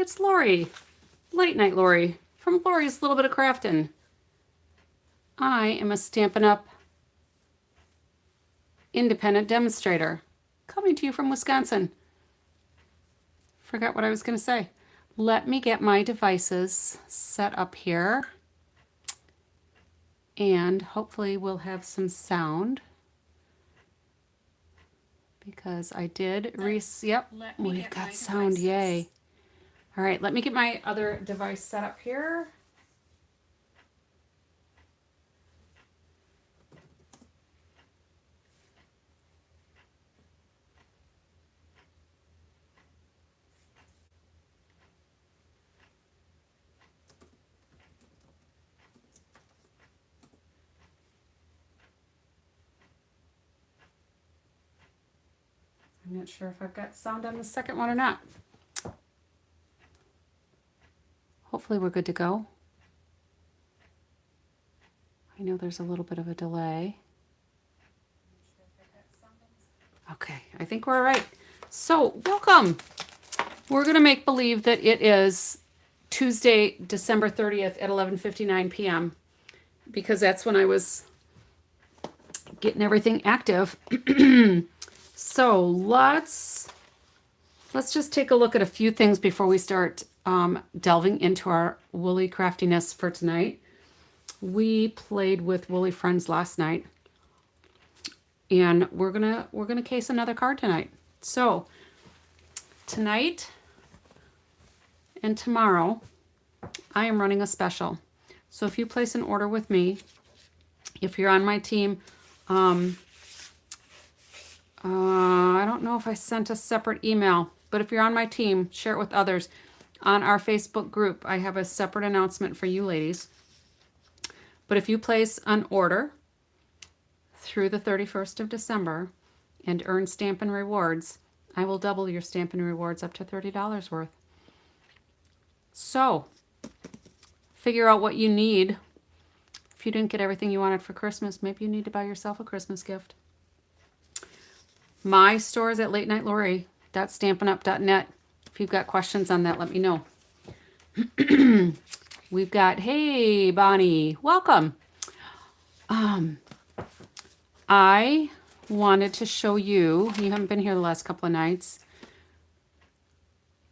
it's Lori, Late Night Lori, from Lori's Little Bit of Craftin'. I am a Stampin' Up! Independent demonstrator, coming to you from Wisconsin. Forgot what I was going to say. Let me get my devices set up here, and hopefully we'll have some sound, because I did yep, we've got sound, yay. All right, let me get my other device set up here. I'm not sure if I've got sound on the second one or not. Hopefully we're good to go. I know there's a little bit of a delay. Okay, I think we're all right. So, welcome. We're going to make believe that it is Tuesday, December 30th at 11:59 p.m. because that's when I was getting everything active. So let's just take a look at a few things before we start delving into our woolly craftiness for tonight. We played with Woolly Friends last night, and we're gonna case another card tonight. So tonight and tomorrow, I am running a special. So if you place an order with me, if you're on my team, I don't know if I sent a separate email, but if you're on my team, share it with others. On our Facebook group, I have a separate announcement for you ladies. But if you place an order through the 31st of December and earn Stampin' Rewards, I will double your Stampin' Rewards up to $30 worth. So, figure out what you need. If you didn't get everything you wanted for Christmas, maybe you need to buy yourself a Christmas gift. My store is at latenightLori.stampinup.net. If you've got questions on that, let me know. We've got, hey, Bonnie, welcome. I wanted to show you haven't been here the last couple of nights.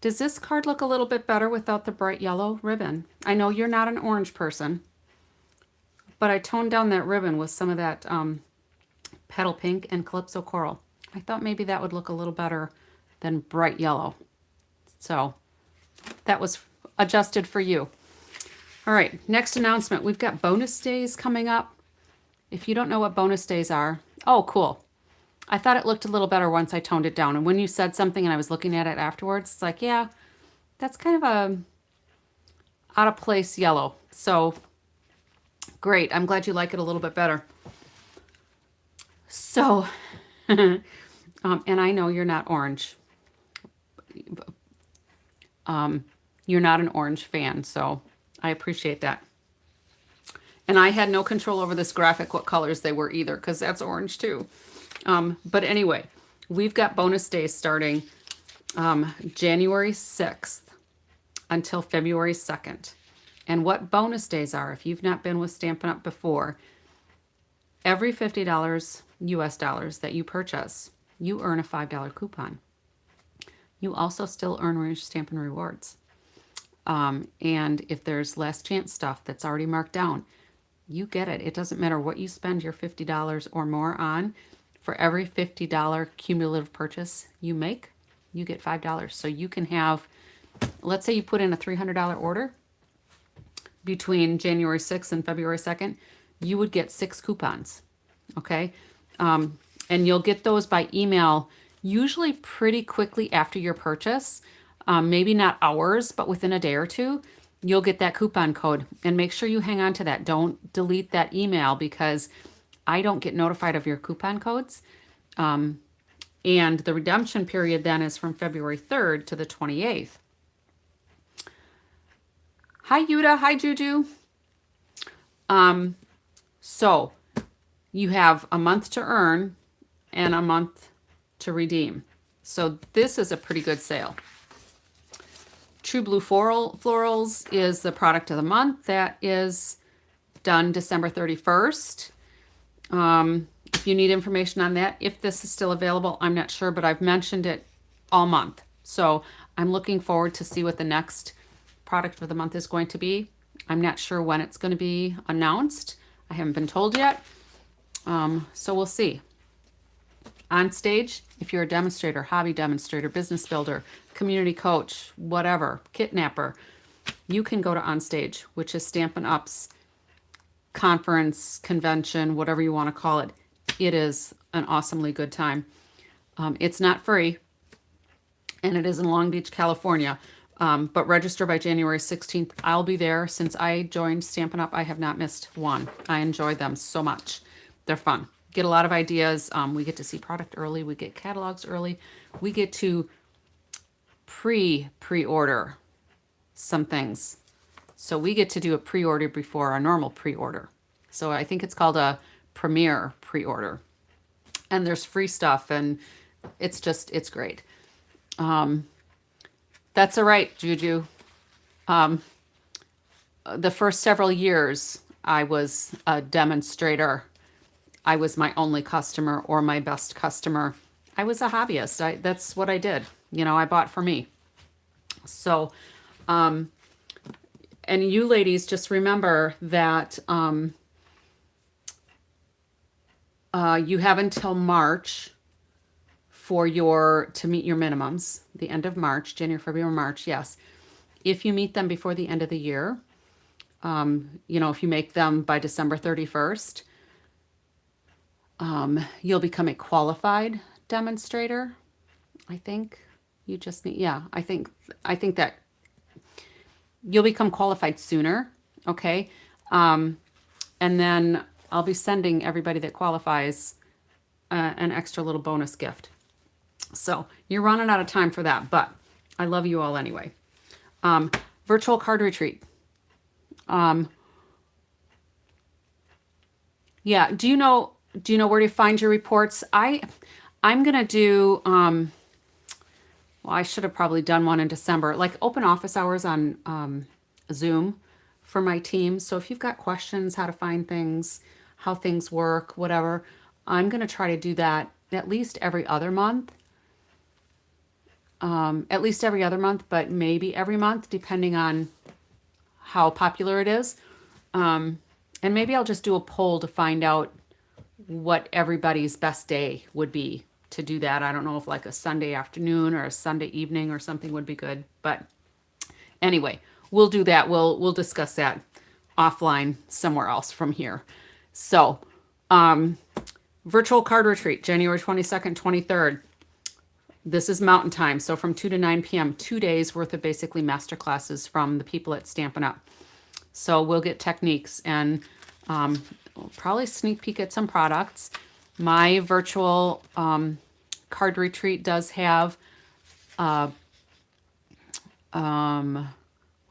Does this card look a little bit better without the bright yellow ribbon? I know you're not an orange person, but I toned down that ribbon with some of that petal pink and calypso coral. I thought maybe that would look a little better than bright yellow. So that was adjusted for you. All right, next announcement. We've got bonus days coming up. If you don't know what bonus days are, oh, cool. I thought it looked a little better once I toned it down. And when you said something and I was looking at it afterwards, it's like, yeah, that's kind of a out of place yellow. So great. I'm glad you like it a little bit better. So, and I know you're not orange. You're not an orange fan, so I appreciate that. And I had no control over this graphic, what colors they were either, because that's orange too. But anyway, we've got bonus days starting January 6th until February 2nd. And what bonus days are, if you've not been with Stampin' Up! Before, every $50 US dollars that you purchase, you earn a $5 coupon. You also still earn your Stampin' Rewards. And if there's last chance stuff that's already marked down, you get it. It doesn't matter what you spend your $50 or more on. For every $50 cumulative purchase you make, you get $5. So you can have, let's say you put in a $300 order between January 6th and February 2nd, you would get 6 coupons, okay? And you'll get those by email usually pretty quickly after your purchase, maybe not hours, but within a day or two, you'll get that coupon code. And make sure you hang on to that. Don't delete that email, because I don't get notified of your coupon codes. And the redemption period then is from February 3rd to the 28th. Hi, Yuda. Hi, Juju. So you have a month to earn and a month to redeem. So this is a pretty good sale. True Blue Florals is the product of the month. That is done December 31st. If you need information on that, if this is still available, I'm not sure, but I've mentioned it all month. So I'm looking forward to see what the next product of the month is going to be. I'm not sure when it's going to be announced. I haven't been told yet. So we'll see. On stage, if you're a demonstrator, hobby demonstrator, business builder, community coach, whatever, kidnapper, you can go to On Stage, which is Stampin' Up's conference, convention, whatever you want to call it. It is an awesomely good time. It's not free, and it is in Long Beach, California. But register by January 16th. I'll be there. Since I joined Stampin' Up, I have not missed one. I enjoy them so much. They're fun. Get a lot of ideas. We get to see product early. We get catalogs early. We get to pre-order some things. So we get to do a pre-order before our normal pre-order. So I think it's called a premiere pre-order. And there's free stuff, and it's great. That's all right, Juju. The first several years, I was a demonstrator. I was my only customer or my best customer. I was a hobbyist. That's what I did. You know, I bought for me. So, and you ladies, just remember that you have until March to meet your minimums, the end of March, January, February, March, yes. If you meet them before the end of the year, if you make them by December 31st, you'll become a qualified demonstrator. I think you just need, I think that you'll become qualified sooner. Okay. And then I'll be sending everybody that qualifies an extra little bonus gift. So you're running out of time for that, but I love you all anyway. Virtual card retreat. Yeah. Do you know where to find your reports? I'm going to do, well, I should have probably done one in December, like open office hours on Zoom for my team. So if you've got questions, how to find things, how things work, whatever, I'm going to try to do that at least every other month. But maybe every month, depending on how popular it is. And maybe I'll just do a poll to find out what everybody's best day would be to do that. I don't know if like a Sunday afternoon or a Sunday evening or something would be good. But anyway, we'll do that. We'll discuss that offline somewhere else from here. So, virtual card retreat, January 22nd, 23rd. This is Mountain Time, so from 2 to 9 p.m., 2 days worth of basically master classes from the people at Stampin' Up. So we'll get techniques and we'll probably sneak peek at some products. My virtual card retreat does have, what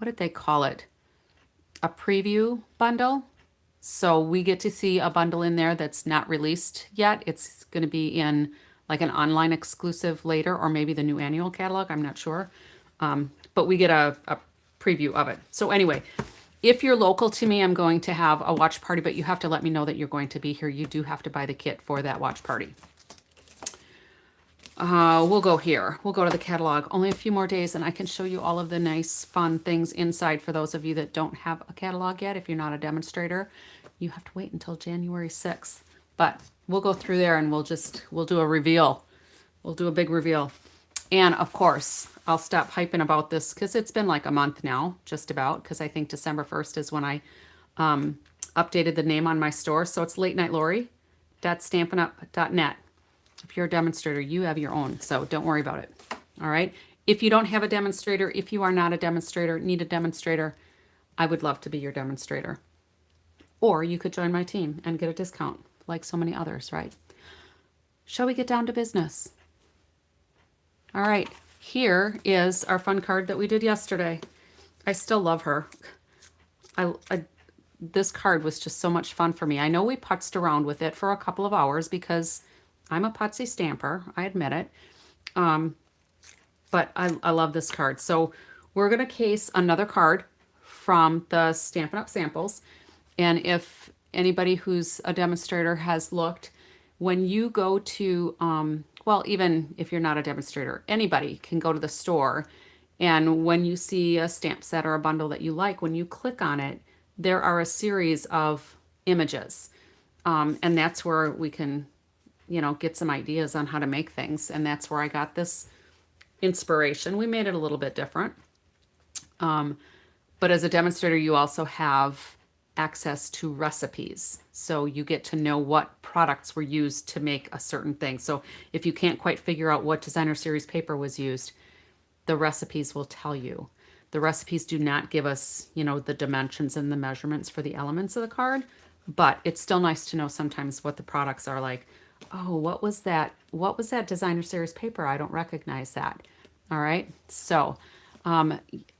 did they call it? A preview bundle. So we get to see a bundle in there that's not released yet. It's going to be in like an online exclusive later, or maybe the new annual catalog. I'm not sure. But we get a preview of it. So anyway, if you're local to me, I'm going to have a watch party, but you have to let me know that you're going to be here. You do have to buy the kit for that watch party. We'll go here. We'll go to the catalog. Only a few more days and I can show you all of the nice, fun things inside for those of you that don't have a catalog yet. If you're not a demonstrator, you have to wait until January 6th. But we'll go through there and we'll do a reveal. We'll do a big reveal. And of course, I'll stop hyping about this because it's been like a month now, just about, because I think December 1st is when I updated the name on my store. So it's latenightLori.stampinup.net. If you're a demonstrator, you have your own, so don't worry about it. All right. If you don't have a demonstrator, if you are not a demonstrator, need a demonstrator, I would love to be your demonstrator. Or you could join my team and get a discount like so many others, right? Shall we get down to business? All right. Here is our fun card that we did yesterday. I still love her. This card was just so much fun for me. I know we putzed around with it for a couple of hours because I'm a putsy stamper, I admit it. But I love this card. So we're going to case another card from the Stampin' Up! Samples. And if anybody who's a demonstrator has looked, when you go to, well, even if you're not a demonstrator, anybody can go to the store. And when you see a stamp set or a bundle that you like, when you click on it, there are a series of images. And that's where we can, get some ideas on how to make things. And that's where I got this inspiration. We made it a little bit different. But as a demonstrator, you also have access to recipes. So you get to know what products were used to make a certain thing. So if you can't quite figure out what designer series paper was used, the recipes will tell you. The recipes do not give us, the dimensions and the measurements for the elements of the card, but it's still nice to know sometimes what the products are like. Oh, what was that? What was that designer series paper? I don't recognize that. All right. So,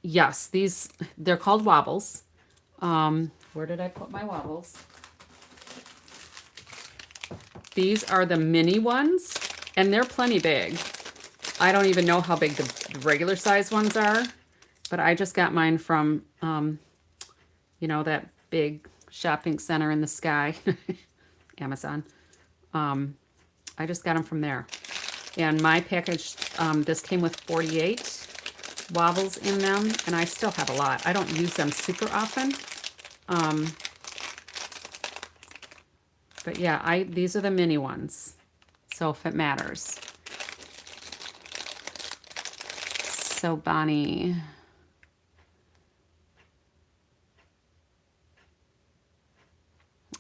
yes, they're called wobbles. Where did I put my wobbles? These are the mini ones, and they're plenty big. I don't even know how big the regular size ones are, but I just got mine from, that big shopping center in the sky, Amazon. I just got them from there. And my package, this came with 48 wobbles in them, and I still have a lot. I don't use them super often. But yeah, these are the mini ones. So if it matters. So Bonnie.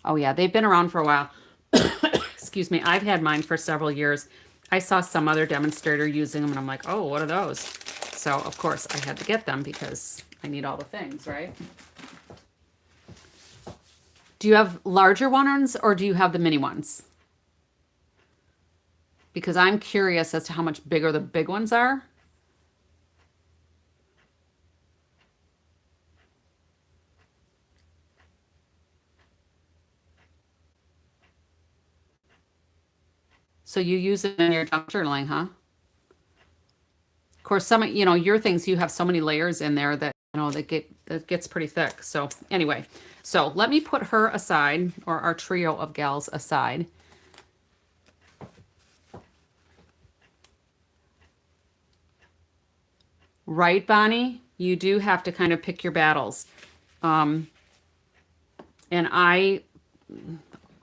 Oh yeah, they've been around for a while. Excuse me. I've had mine for several years. I saw some other demonstrator using them and I'm like, oh, what are those? So of course I had to get them because I need all the things, right? Do you have larger ones or do you have the mini ones? Because I'm curious as to how much bigger the big ones are. So you use it in your junk journaling, huh? Of course, some, your things, you have so many layers in there that, that gets pretty thick. So anyway, so let me put her aside, or our trio of gals aside. Right, Bonnie? You do have to kind of pick your battles. And I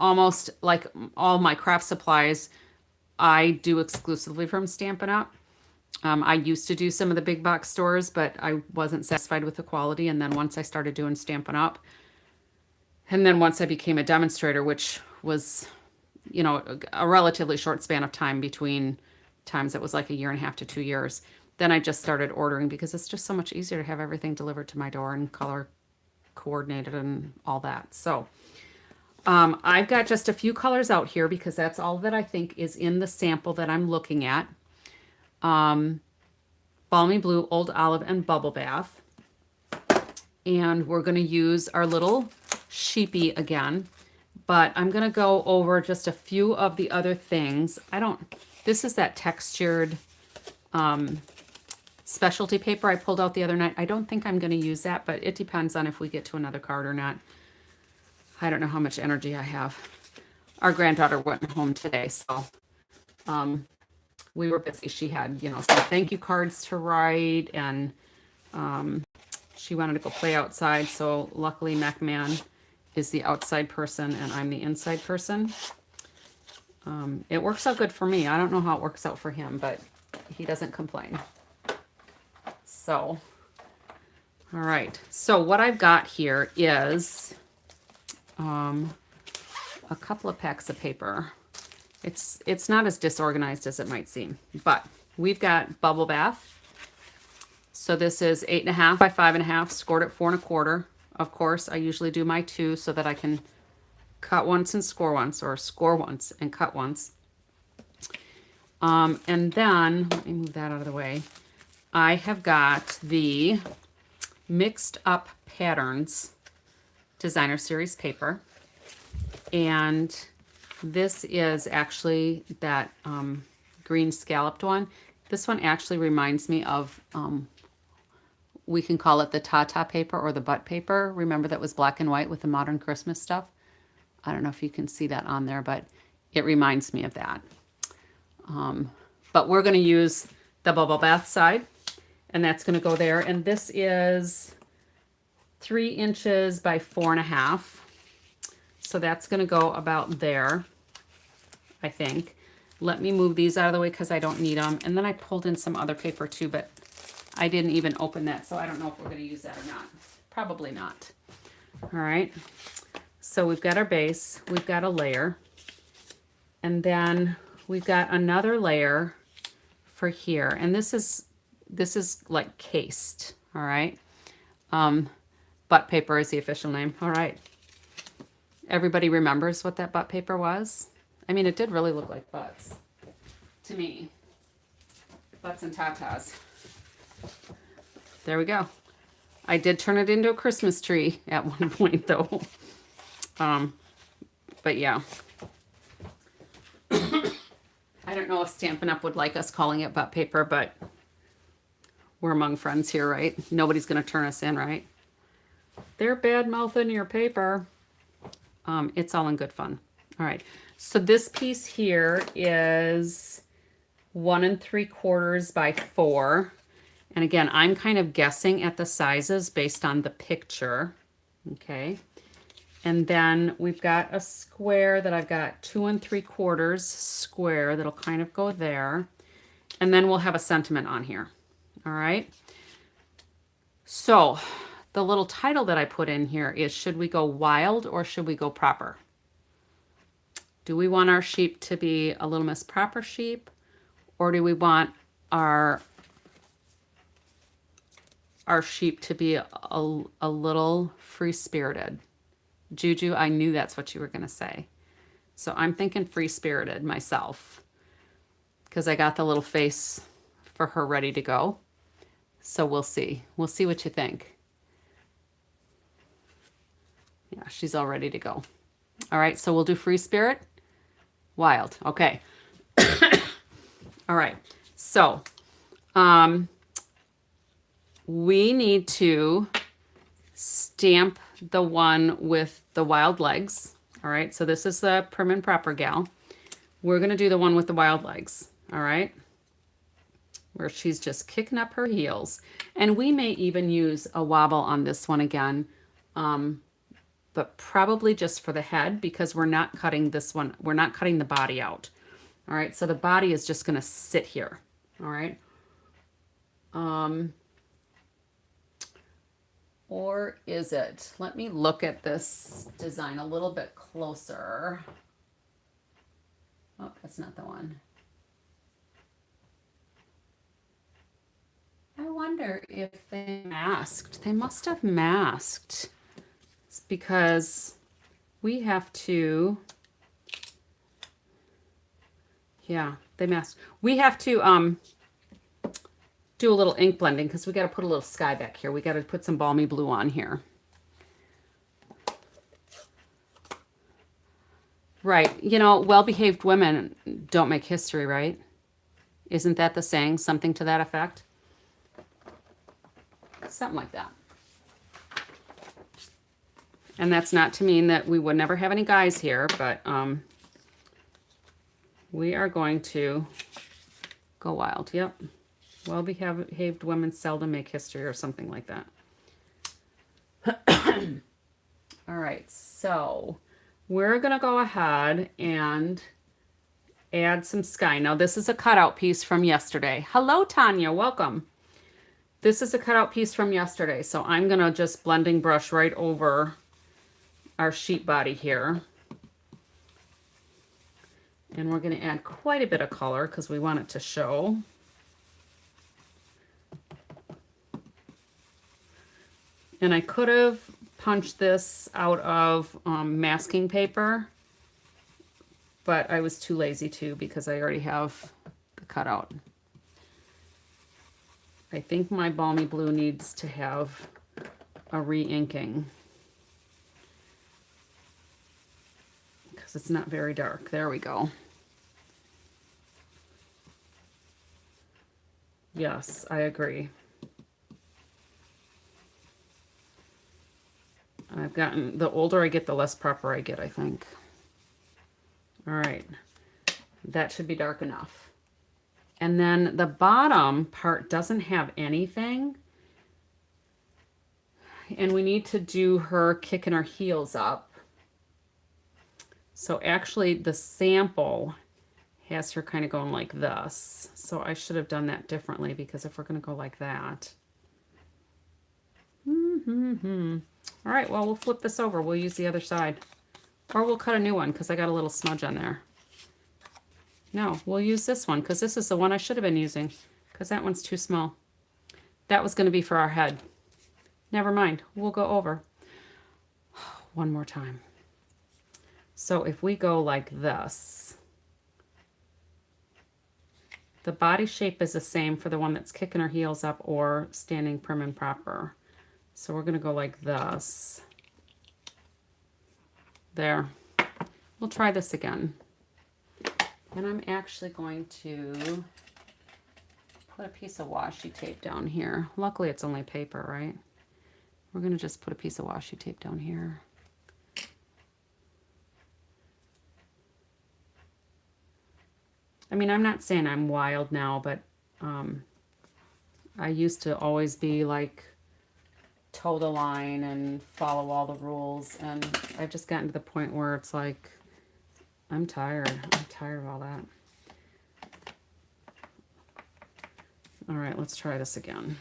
almost, like all my craft supplies, I do exclusively from Stampin' Up! I used to do some of the big box stores, but I wasn't satisfied with the quality. And then once I started doing Stampin' Up!, and then once I became a demonstrator, which was, a relatively short span of time between times, it was like 1.5 to 2 years. Then I just started ordering because it's just so much easier to have everything delivered to my door and color coordinated and all that. So I've got just a few colors out here because that's all that I think is in the sample that I'm looking at. Balmy Blue, Old Olive, and Bubble Bath. And we're going to use our little sheepy again. But I'm going to go over just a few of the other things. This is that textured specialty paper I pulled out the other night. I don't think I'm going to use that, but it depends on if we get to another card or not. I don't know how much energy I have. Our granddaughter went home today, so we were busy. She had, some thank you cards to write, and she wanted to go play outside. So luckily, MacMan is the outside person, and I'm the inside person. It works out good for me. I don't know how it works out for him, but he doesn't complain. So, all right. So what I've got here is a couple of packs of paper. It's not as disorganized as it might seem, but we've got Bubble Bath. So this is 8.5 by 5.5, scored at 4 1/4. Of course, I usually do my 2 so that I can cut once and score once, or score once and cut once. And then, let me move that out of the way. I have got the Mixed Up Patterns Designer Series paper. And this is actually that green scalloped one. This one actually reminds me of We can call it the Tata paper or the butt paper. Remember that was black and white with the modern Christmas stuff? I don't know if you can see that on there, but it reminds me of that. But we're going to use the bubble bath side, and that's going to go there. And this is 3 inches by 4.5. So that's going to go about there, I think. Let me move these out of the way because I don't need them. And then I pulled in some other paper too, but I didn't even open that, so I don't know if we're going to use that or not. Probably not. All right. So we've got our base. We've got a layer. And then we've got another layer for here. And this is like cased. All right. Butt paper is the official name. All right. Everybody remembers what that butt paper was? I mean, it did really look like butts to me. Butts and tatas. There we go. I did turn it into a Christmas tree at one point though. But yeah. I don't know if Stampin' Up! Would like us calling it butt paper, but we're among friends here, right? Nobody's going to turn us in, right? They're bad-mouthing your paper. It's all in good fun. All right. So this piece here is 1 3/4 by 4. And again, I'm kind of guessing at the sizes based on the picture. Okay. And then we've got a square that I've got 2 3/4 square that'll kind of go there. And then we'll have a sentiment on here. All right. So the little title that I put in here is, should we go wild or should we go proper? Do we want our sheep to be a Little Miss Proper sheep, or do we want our sheep to be a little free-spirited? Juju, I knew that's what you were going to say. So I'm thinking free-spirited myself because I got the little face for her ready to go. So we'll see. We'll see what you think. Yeah, she's all ready to go. All right, so we'll do free spirit. Wild. Okay. All right. So we need to stamp the one with the wild legs. All right. So this is the prim and proper gal. We're going to do the one with the wild legs. All right. Where she's just kicking up her heels. And we may even use a wobble on this one again. But probably just for the head, because we're not cutting this one. We're not cutting the body out. All right. So the body is just going to sit here. All right. Or is it? Let me look at this design a little bit closer. Oh, that's not the one. I wonder if they masked. They must have masked. It's because we have to, yeah, they masked. We have to do a little ink blending because we got to put a little sky back here. We got to put some balmy blue on here. Right. You know, well-behaved women don't make history, right? Isn't that the saying? Something to that effect? Something like that. And that's not to mean that we would never have any guys here, but we are going to go wild. Yep. Well-behaved women seldom make history or something like that. All right, so we're going to go ahead and add some sky. Now, this is a cutout piece from yesterday. Hello, Tanya. Welcome. This is a cutout piece from yesterday, so I'm going to just blending brush right over our sheep body here. And we're going to add quite a bit of color because we want it to show. And I could have punched this out of masking paper, but I was too lazy to because I already have the cutout. I think my balmy blue needs to have a re-inking because it's not very dark. There we go. Yes, I agree. I've gotten, the older I get, the less proper I get, I think. All right, that should be dark enough. And then the bottom part doesn't have anything. And we need to do her kicking her heels up. So actually the sample has her kind of going like this. So I should have done that differently, because if we're going to go like that. All right, well, we'll flip this over. We'll use the other side. Or we'll cut a new one, because I got a little smudge on there. No, we'll use this one, because this is the one I should have been using, because that one's too small. That was going to be for our head. Never mind. We'll go over. One more time. So if we go like this, the body shape is the same for the one that's kicking her heels up or standing prim and proper. So we're going to go like this. There. We'll try this again. And I'm actually going to put a piece of washi tape down here. Luckily it's only paper, right? We're going to just put a piece of washi tape down here. I mean, I'm not saying I'm wild now, but I used to always be like toe the line and follow all the rules, and I've just gotten to the point where it's like I'm tired. I'm tired of all that. All right, let's try this again.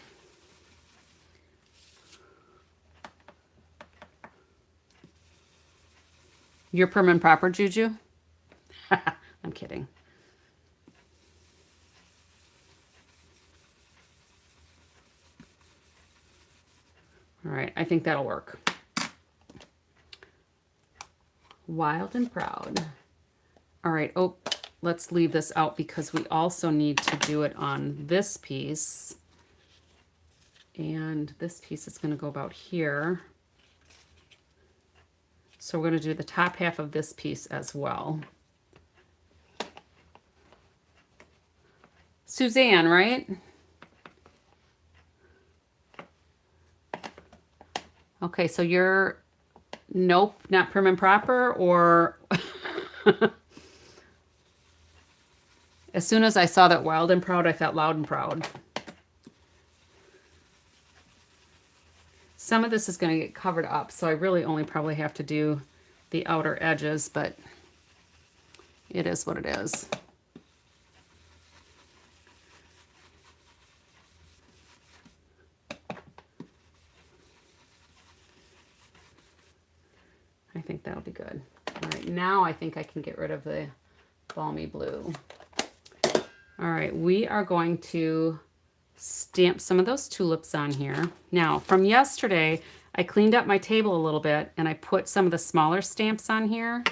You're prim and proper, Juju? I'm kidding. All right, I think that'll work. Wild and proud. All right, oh, let's leave this out because we also need to do it on this piece. And this piece is going to go about here. So we're going to do the top half of this piece as well. Suzanne, right? Okay, so you're, nope, not prim and proper, or as soon as I saw that wild and proud, I thought loud and proud. Some of this is going to get covered up, so I really only probably have to do the outer edges, but it is what it is. I think that'll be good. All right, now I think I can get rid of the balmy blue. All right, we are going to stamp some of those tulips on here. Now, from yesterday, I cleaned up my table a little bit and I put some of the smaller stamps on here.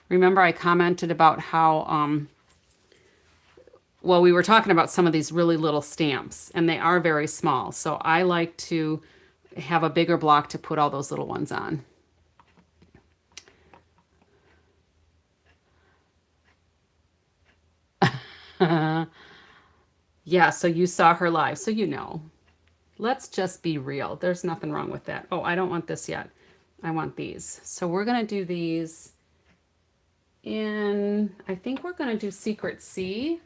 Remember I commented about how, well, we were talking about some of these really little stamps, and they are very small. So I like to have a bigger block to put all those little ones on. Yeah, so you saw her live, so you know. Let's just be real. There's nothing wrong with that. Oh, I don't want this yet. I want these. So we're going to do these in, I think we're going to do Secret C,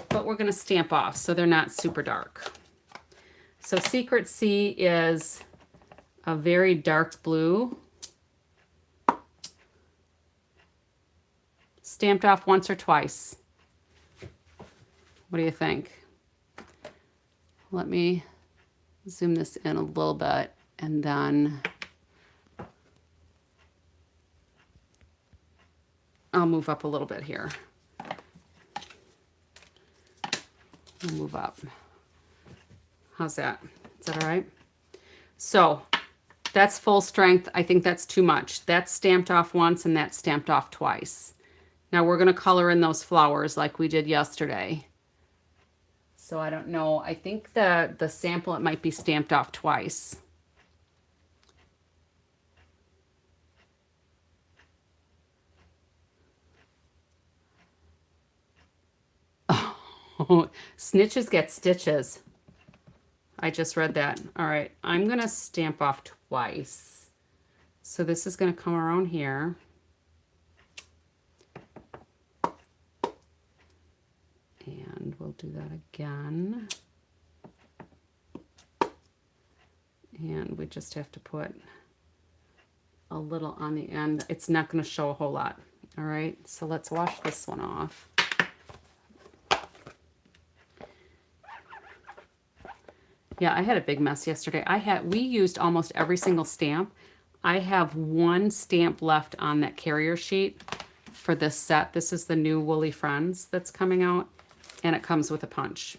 but we're going to stamp off so they're not super dark. So Secret C is a very dark blue. Stamped off once or twice. What do you think? Let me zoom this in a little bit, and then I'll move up a little bit here. I'll move up. How's that? Is that all right? So that's full strength. I think that's too much. That's stamped off once and that's stamped off twice. Now we're going to color in those flowers like we did yesterday. So I don't know. I think the sample, it might be stamped off twice. Oh, snitches get stitches. I just read that. All right, I'm going to stamp off twice. So this is going to come around here. And we'll do that again. And we just have to put a little on the end. It's not going to show a whole lot. All right, so let's wash this one off. Yeah, I had a big mess yesterday. We used almost every single stamp. I have one stamp left on that carrier sheet for this set. This is the new Woolly Friends that's coming out, and it comes with a punch.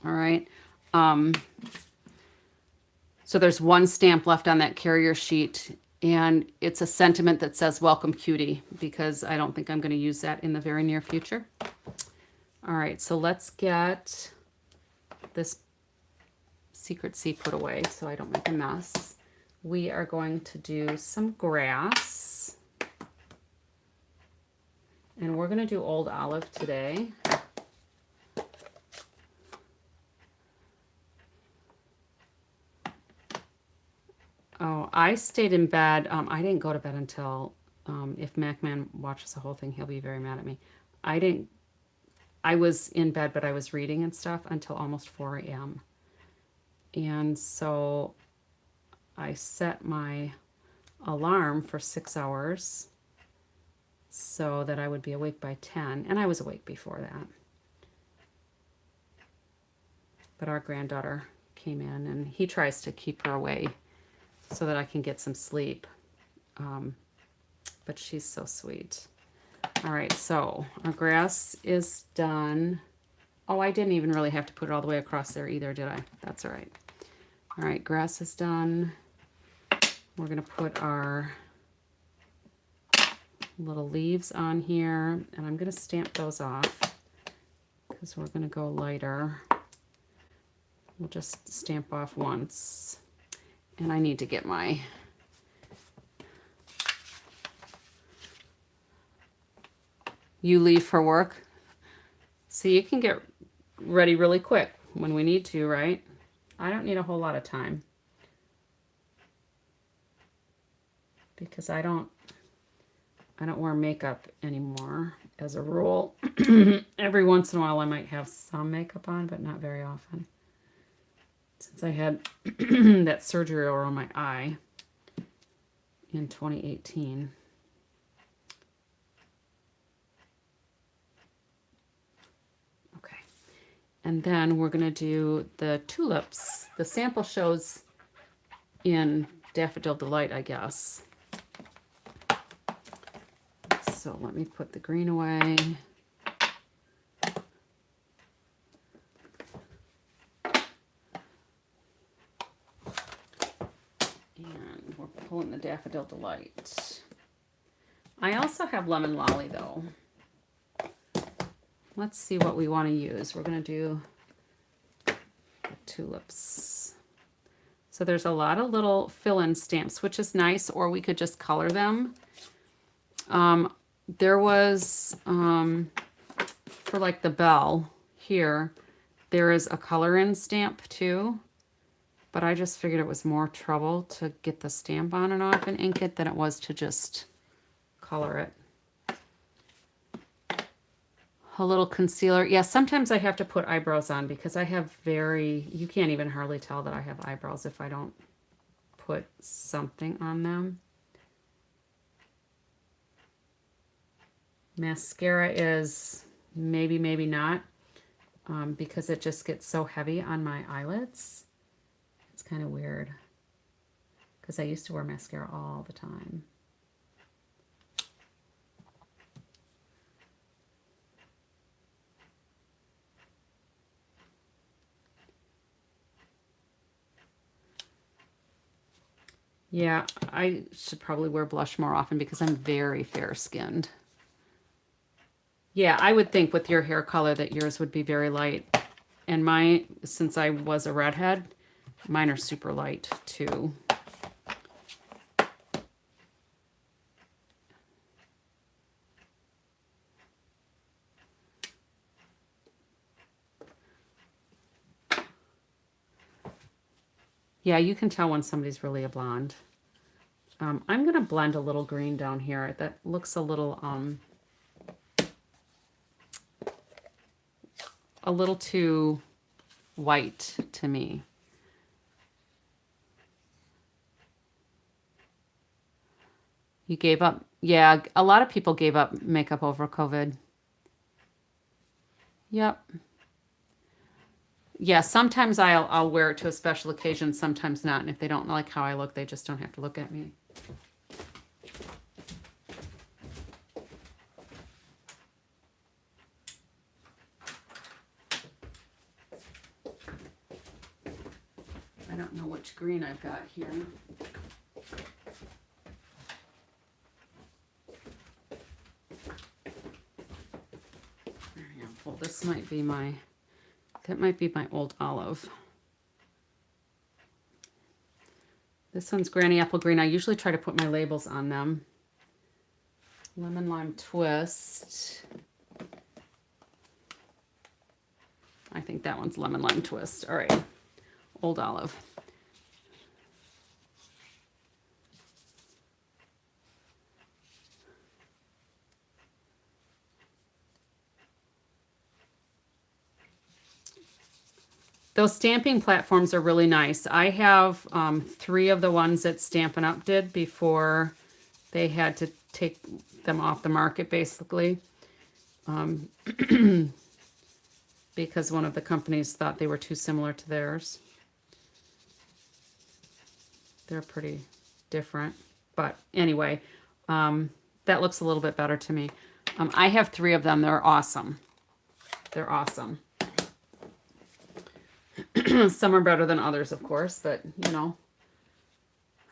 All right. So there's one stamp left on that carrier sheet, and it's a sentiment that says "Welcome, Cutie," because I don't think I'm going to use that in the very near future. All right, so let's get this Secret Sea put away so I don't make a mess. We are going to do some grass. And we're going to do Old Olive today. Oh, I stayed in bed. I didn't go to bed until, if MacMan watches the whole thing, he'll be very mad at me. I was in bed, but I was reading and stuff until almost 4 a.m. And so I set my alarm for 6 hours so that I would be awake by 10. And I was awake before that. But our granddaughter came in, and he tries to keep her away so that I can get some sleep. But she's so sweet. All right, so our grass is done. Oh, I didn't even really have to put it all the way across there either, did I? That's all right. All right, grass is done. We're going to put our little leaves on here, and I'm going to stamp those off because we're going to go lighter. We'll just stamp off once. And I need to get my You leave for work. So you can get ready really quick when we need to, right? I don't need a whole lot of time because I don't wear makeup anymore as a rule. Every once in a while I might have some makeup on, but not very often. Since I had that surgery over my eye in 2018. Okay. And then we're going to do the tulips. The sample shows in Daffodil Delight, I guess. So let me put the green away. And we're pulling the Daffodil Delight. I also have Lemon Lolly though. Let's see what we want to use. We're going to do the tulips. So there's a lot of little fill-in stamps, which is nice, or we could just color them. There was, for like the bell here, there is a color-in stamp too, but I just figured it was more trouble to get the stamp on and off and ink it than it was to just color it. A little concealer. Yeah, sometimes I have to put eyebrows on because I have you can't even hardly tell that I have eyebrows if I don't put something on them. Mascara is maybe, maybe not, because it just gets so heavy on my eyelids. It's kind of weird because I used to wear mascara all the time. Yeah, I should probably wear blush more often because I'm very fair-skinned. Yeah, I would think with your hair color that yours would be very light. And mine, since I was a redhead, mine are super light too. Yeah, you can tell when somebody's really a blonde. I'm going to blend a little green down here. That looks a little too white to me. You gave up? Yeah, a lot of people gave up makeup over COVID. Yep. Yeah, sometimes I'll wear it to a special occasion, sometimes not. And if they don't like how I look, they just don't have to look at me. I don't know which green I've got here. Well, this might be that might be my old olive. This one's Granny Apple Green. I usually try to put my labels on them. Lemon Lime Twist. I think that one's Lemon Lime Twist. All right, Old Olive. Those stamping platforms are really nice. I have 3 of the ones that Stampin' Up! Did before they had to take them off the market, basically. Because one of the companies thought they were too similar to theirs. They're pretty different. But anyway, that looks a little bit better to me. I have 3 of them. They're awesome. They're awesome. Some are better than others, of course, but you know.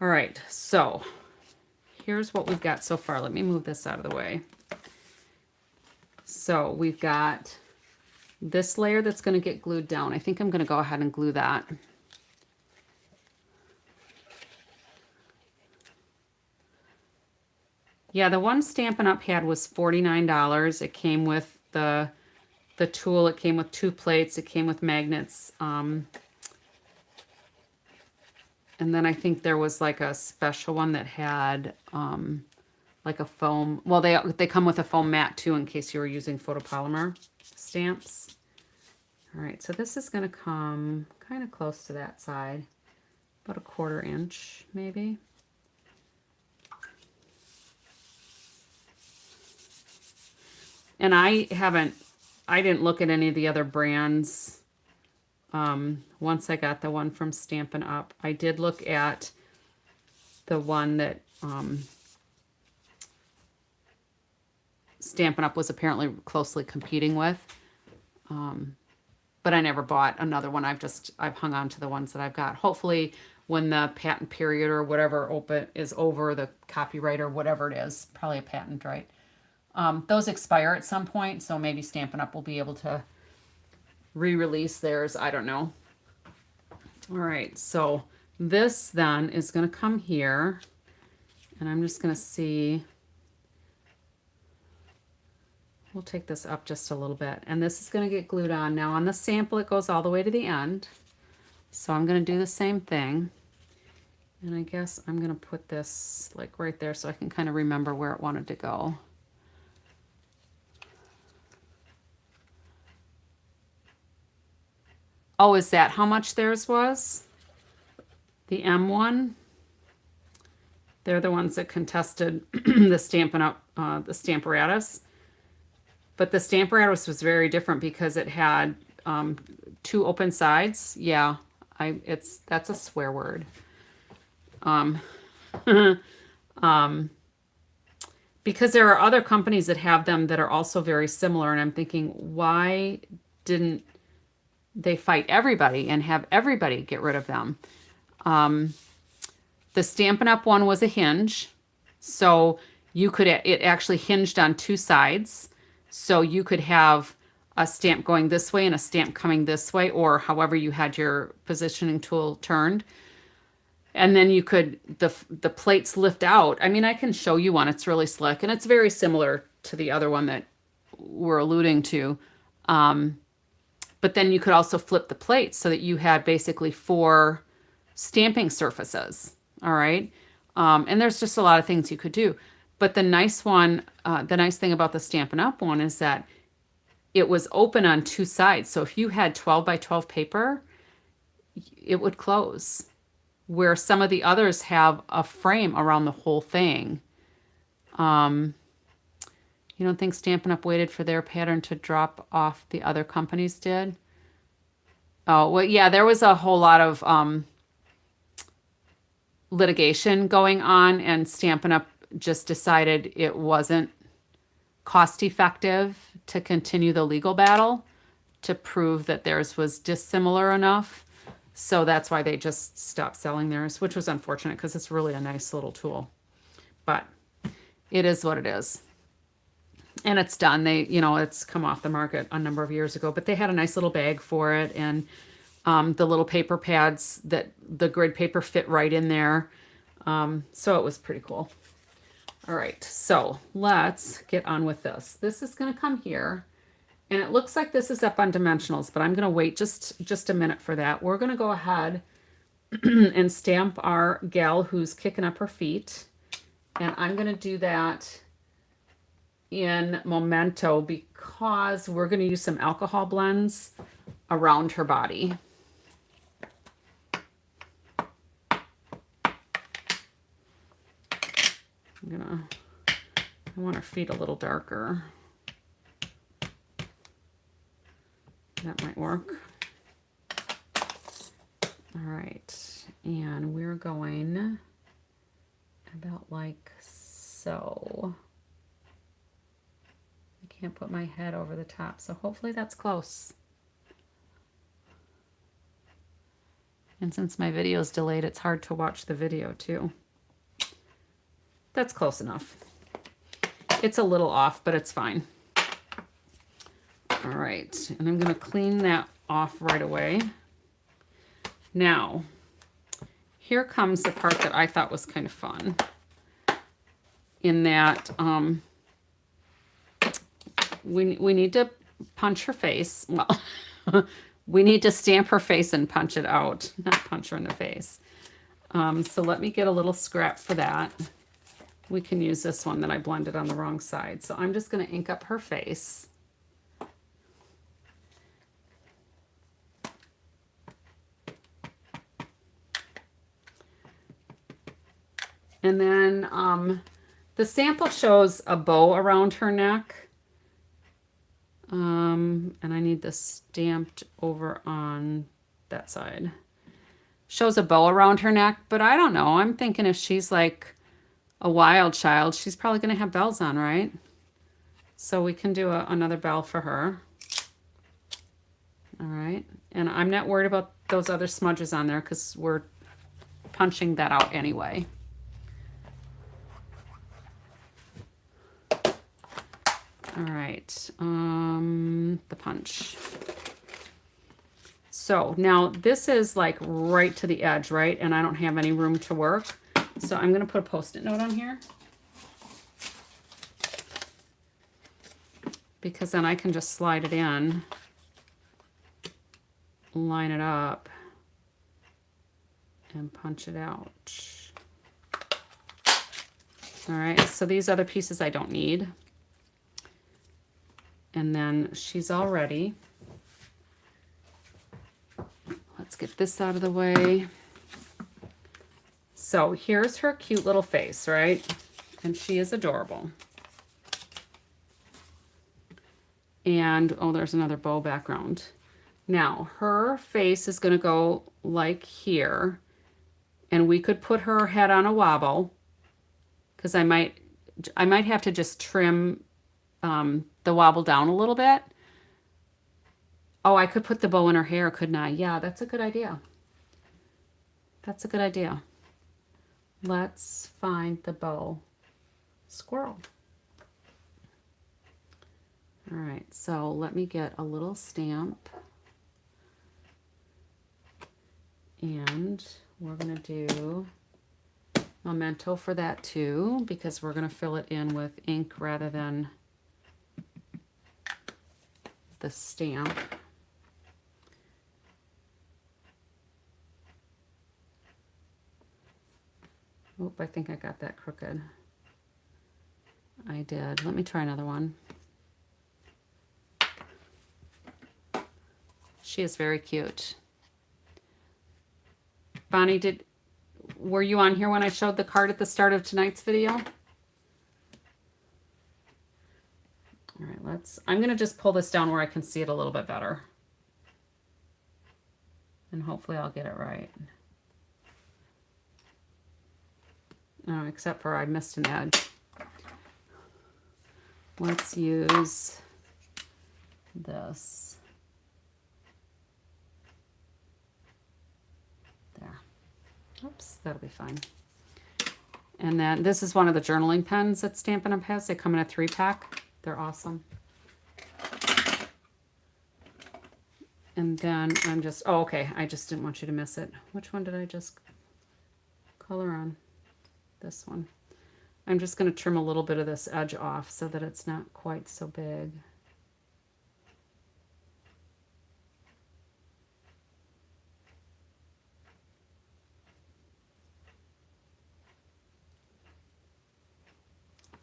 All right, so here's what we've got so far. Let me move this out of the way. So we've got this layer that's going to get glued down. I think I'm going to go ahead and glue that. Yeah, the one Stampin' Up! Had was $49. It came with the tool. It came with 2 plates. It came with magnets. And then I think there was like a special one that had like a foam. Well, they come with a foam mat too in case you were using photopolymer stamps. All right, so this is going to come kind of close to that side, about 1/4 inch maybe. And I didn't look at any of the other brands once I got the one from Stampin' Up. I did look at the one that Stampin' Up! Was apparently closely competing with. But I never bought another one. I've hung on to the ones that I've got. Hopefully when the patent period or whatever is over, the copyright or whatever it is, probably a patent, right? Those expire at some point, so maybe Stampin' Up! Will be able to re-release theirs. I don't know. All right, so this then is going to come here, and I'm just going to see. We'll take this up just a little bit, and this is going to get glued on. Now on the sample, it goes all the way to the end, so I'm going to do the same thing. And I guess I'm going to put this like right there so I can kind of remember where it wanted to go. Oh, is that how much theirs was? The M1? They're the ones that contested the Stampin' Up! The Stamparatus. But the Stamparatus was very different because it had 2 open sides. Yeah, that's a swear word. Because there are other companies that have them that are also very similar, and I'm thinking, why didn't they fight everybody and have everybody get rid of them? The Stampin' Up! One was a hinge, so it actually hinged on 2 sides. So you could have a stamp going this way and a stamp coming this way, or however you had your positioning tool turned. And then you could, the plates lift out. I mean, I can show you one. It's really slick, and it's very similar to the other one that we're alluding to. But then you could also flip the plates so that you had basically 4 stamping surfaces. All right. And there's just a lot of things you could do. But the nice thing about the Stampin' Up! One is that it was open on two sides. So if you had 12 by 12 paper, it would close. Where some of the others have a frame around the whole thing. You don't think Stampin' Up! Waited for their pattern to drop off the other companies did? Oh, well, yeah, there was a whole lot of litigation going on, and Stampin' Up! Just decided it wasn't cost effective to continue the legal battle to prove that theirs was dissimilar enough. So that's why they just stopped selling theirs, which was unfortunate because it's really a nice little tool. But it is what it is. And it's done. It's come off the market a number of years ago, but they had a nice little bag for it. And the little paper pads that the grid paper fit right in there. So it was pretty cool. All right, so let's get on with this. This is going to come here, and it looks like this is up on dimensionals, but I'm going to wait just a minute for that. We're going to go ahead and stamp our gal who's kicking up her feet, and I'm going to do that in Memento because we're going to use some alcohol blends around her body. I want her feet a little darker. That might work. All right, and we're going about like so. I can't put my head over the top, so hopefully that's close. And since my video is delayed, it's hard to watch the video too. That's close enough. It's a little off, but it's fine. All right, and I'm going to clean that off right away. Now, here comes the part that I thought was kind of fun. In that we need to punch her face. Well, we need to stamp her face and punch it out, not punch her in the face. So let me get a little scrap for that. We can use this one that I blended on the wrong side. So I'm just going to ink up her face. And then the sample shows a bow around her neck. And I need this stamped over on that side. Shows a bow around her neck, but I don't know. I'm thinking if she's like a wild child, she's probably going to have bells on, right? So we can do another bell for her. All right. And I'm not worried about those other smudges on there because we're punching that out anyway. All right. The punch. So now this is like right to the edge, right? And I don't have any room to work. So I'm going to put a Post-it note on here. Because then I can just slide it in, line it up, and punch it out. All right, so these other pieces I don't need. And then she's all ready. Let's get this out of the way. So here's her cute little face, right? And she is adorable. And, oh, there's another bow background. Now, her face is going to go like here. And we could put her head on a wobble. Because I might have to just trim the wobble down a little bit. Oh, I could put the bow in her hair, couldn't I? Yeah, that's a good idea. That's a good idea. Let's find the bow squirrel. All right, so let me get a little stamp. And we're going to do Memento for that too, because we're going to fill it in with ink rather than the stamp. Oop, I think I got that crooked. I did. Let me try another one. She is very cute. Bonnie, were you on here when I showed the card at the start of tonight's video? All right, I'm going to just pull this down where I can see it a little bit better. And hopefully I'll get it right. Oh, except for I missed an edge. Let's use this. There. Oops, that'll be fine. And then this is one of the journaling pens that Stampin' Up! Has. They come in a 3-pack. They're awesome. And then I'm just, oh, okay, I just didn't want you to miss it. Which one did I just color on? This one. I'm just going to trim a little bit of this edge off so that it's not quite so big.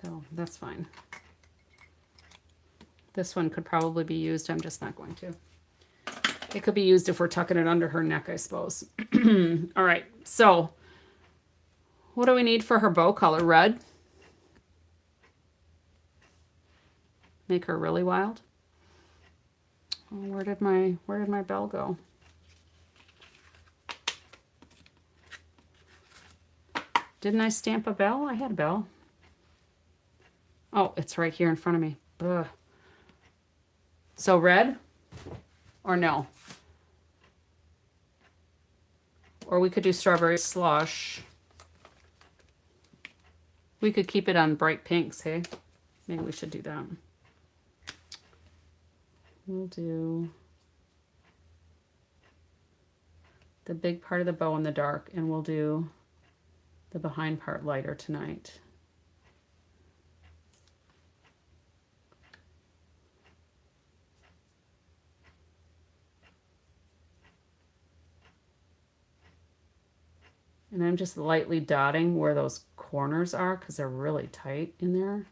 So that's fine. This one could probably be used. I'm just not going to. It could be used if we're tucking it under her neck, I suppose. All right, so what do we need for her bow color? Red? Make her really wild? Oh, where did my bell go? Didn't I stamp a bell? I had a bell. Oh, it's right here in front of me. Ugh. So red or no? Or we could do strawberry slush. We could keep it on bright pinks, hey? Maybe we should do that. We'll do the big part of the bow in the dark, and we'll do the behind part lighter tonight. And I'm just lightly dotting where those corners are because they're really tight in there.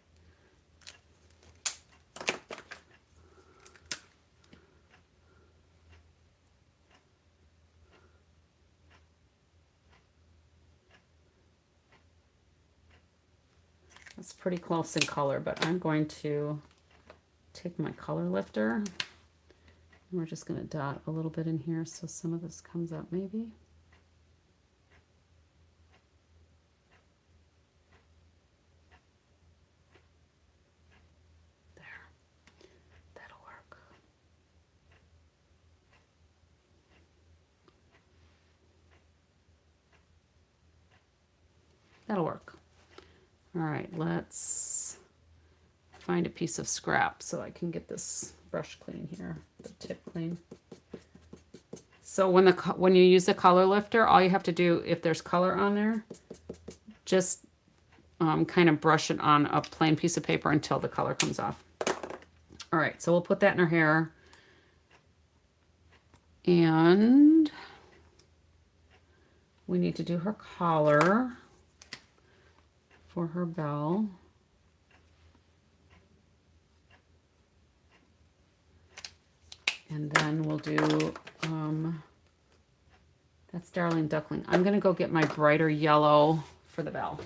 That's pretty close in color, but I'm going to take my color lifter and we're just going to dot a little bit in here so some of this comes up maybe. That'll work. All right, let's find a piece of scrap so I can get this brush clean here, the tip clean. So when you use the color lifter, all you have to do, if there's color on there, just kind of brush it on a plain piece of paper until the color comes off. All right, so we'll put that in her hair. And we need to do her collar for her bell. And then we'll do, that's Darling Duckling. I'm gonna go get my brighter yellow for the bell.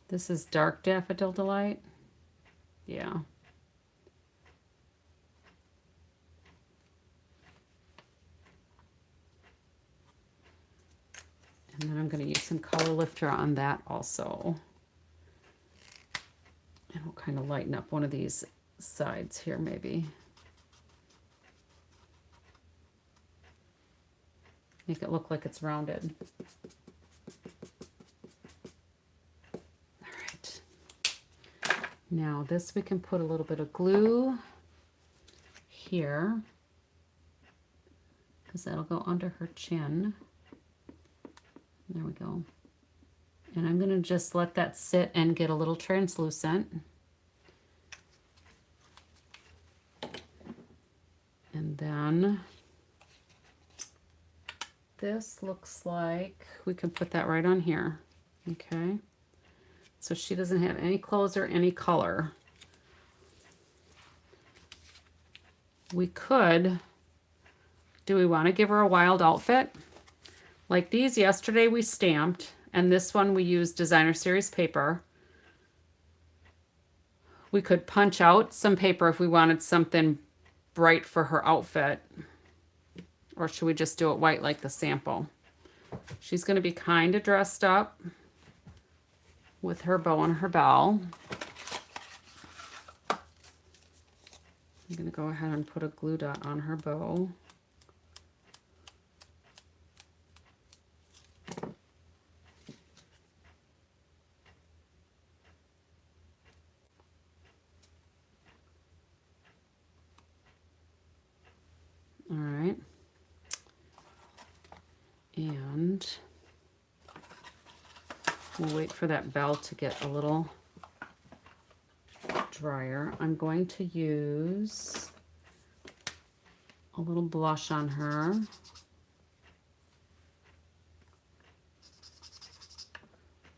This is Dark Daffodil Delight. Yeah. And then I'm going to use some color lifter on that also. And we'll kind of lighten up one of these sides here maybe. Make it look like it's rounded. Now this we can put a little bit of glue here because that'll go under her chin. There we go. And I'm going to just let that sit and get a little translucent. And then this looks like we can put that right on here. Okay. So she doesn't have any clothes or any color. We could, do we want to give her a wild outfit? Like these yesterday we stamped, and this one we used designer series paper. We could punch out some paper if we wanted something bright for her outfit. Or should we just do it white like the sample? She's going to be kind of dressed up with her bow and her bell. I'm going to go ahead and put a glue dot on her bow. All right. And we'll wait for that bell to get a little drier. I'm going to use a little blush on her.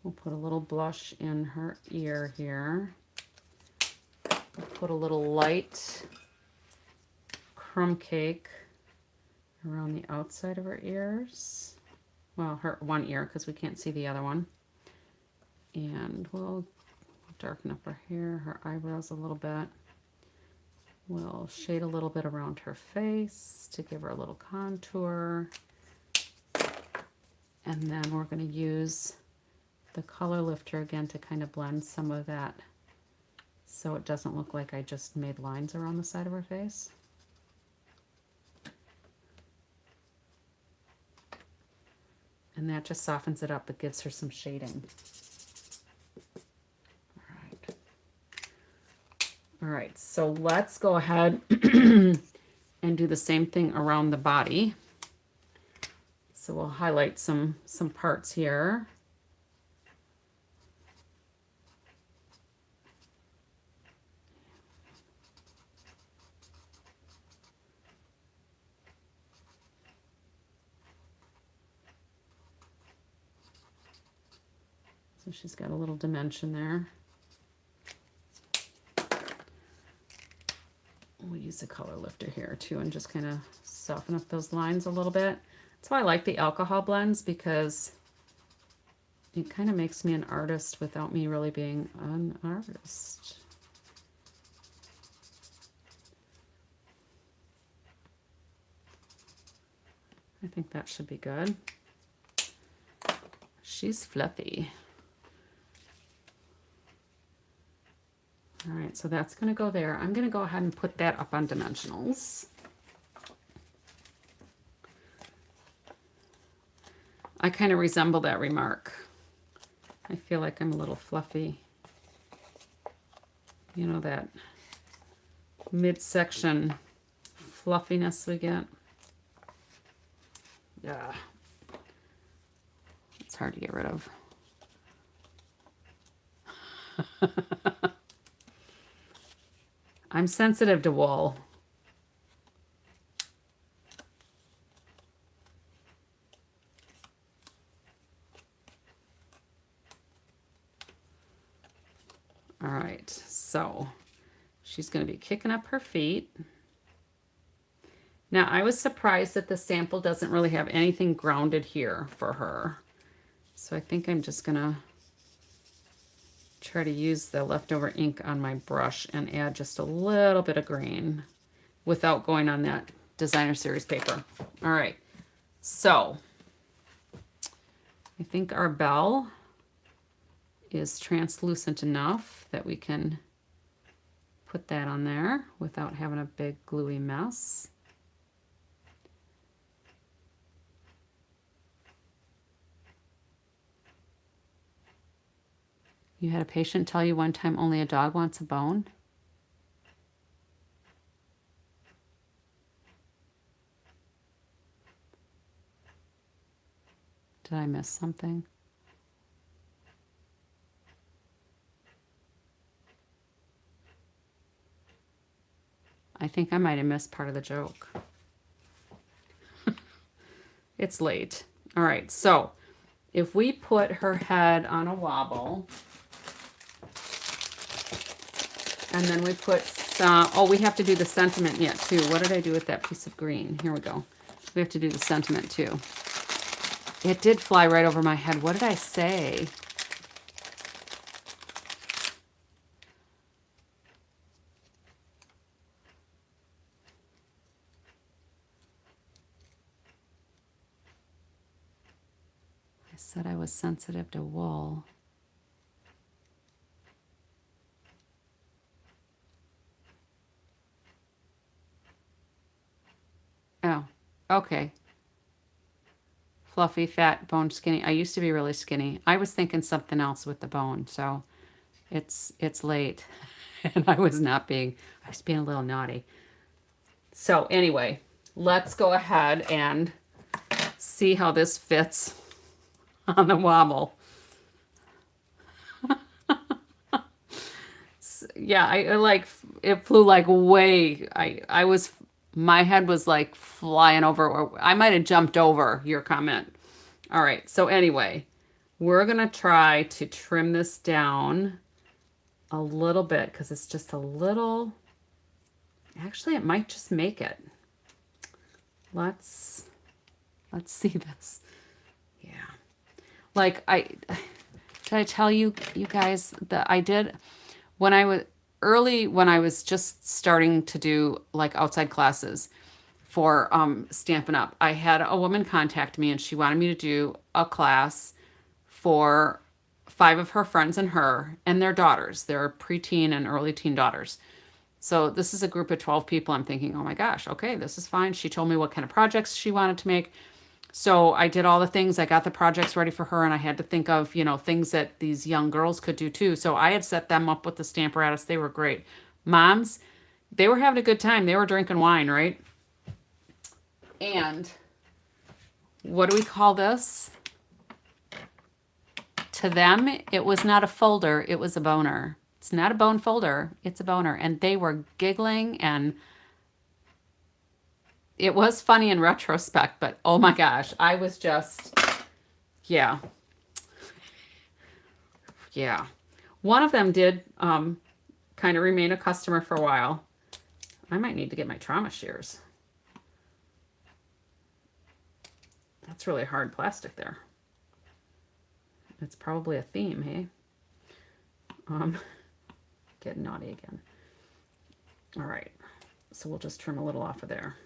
We'll put a little blush in her ear here. We'll put a little light crumb cake around the outside of her ears. Well, her one ear, because we can't see the other one. And we'll darken up her hair, her eyebrows a little bit. We'll shade a little bit around her face to give her a little contour. And then we're going to use the color lifter again to kind of blend some of that so it doesn't look like I just made lines around the side of her face. And that just softens it up. It gives her some shading. All right, so let's go ahead and do the same thing around the body. So we'll highlight some parts here. So she's got a little dimension there. We'll use a color lifter here too and just kind of soften up those lines a little bit. That's why I like the alcohol blends, because it kind of makes me an artist without me really being an artist. I think that should be good. She's fluffy. All right, so that's going to go there. I'm going to go ahead and put that up on dimensionals. I kind of resemble that remark. I feel like I'm a little fluffy. You know, that midsection fluffiness we get. Yeah. It's hard to get rid of. I'm sensitive to wool. All right, so she's going to be kicking up her feet. Now, I was surprised that the sample doesn't really have anything grounded here for her. So I think I'm just going to try to use the leftover ink on my brush and add just a little bit of green without going on that designer series paper. All right, so I think our bell is translucent enough that we can put that on there without having a big gluey mess. You had a patient tell you one time only a dog wants a bone? Did I miss something? I think I might have missed part of the joke. It's late. All right, so if we put her head on a wobble, and then we put some, oh, we have to do the sentiment yet too. What did I do with that piece of green? Here we go. We have to do the sentiment too. It did fly right over my head. What did I say? I said I was sensitive to wool. Oh, okay. Fluffy, fat, bone, skinny. I used to be really skinny. I was thinking something else with the bone, so it's late. And I was being a little naughty. So anyway, let's go ahead and see how this fits on the wobble. Yeah, I like, it flew like way, my head was like flying over, or I might have jumped over your comment. All right, so anyway, we're gonna try to trim this down a little bit because it's just a little, actually it might just make it. Let's see this. Yeah. Like did I tell you guys that I did when I was just starting to do like outside classes for Stampin' Up, I had a woman contact me and she wanted me to do a class for 5 of her friends and her and their daughters, their preteen and early teen daughters. So this is a group of 12 people. I'm thinking, oh my gosh, okay, this is fine. She told me what kind of projects she wanted to make. So I did all the things. I got the projects ready for her, and I had to think of, things that these young girls could do too. So I had set them up with the Stamparatus. They were great. Moms, they were having a good time. They were drinking wine, right? And what do we call this? To them, it was not a folder. It was a boner. It's not a bone folder. It's a boner. And they were giggling, and it was funny in retrospect, but oh my gosh, I was just, yeah. Yeah. One of them did kind of remain a customer for a while. I might need to get my trauma shears. That's really hard plastic there. It's probably a theme, hey? Getting naughty again. All right, so we'll just trim a little off of there.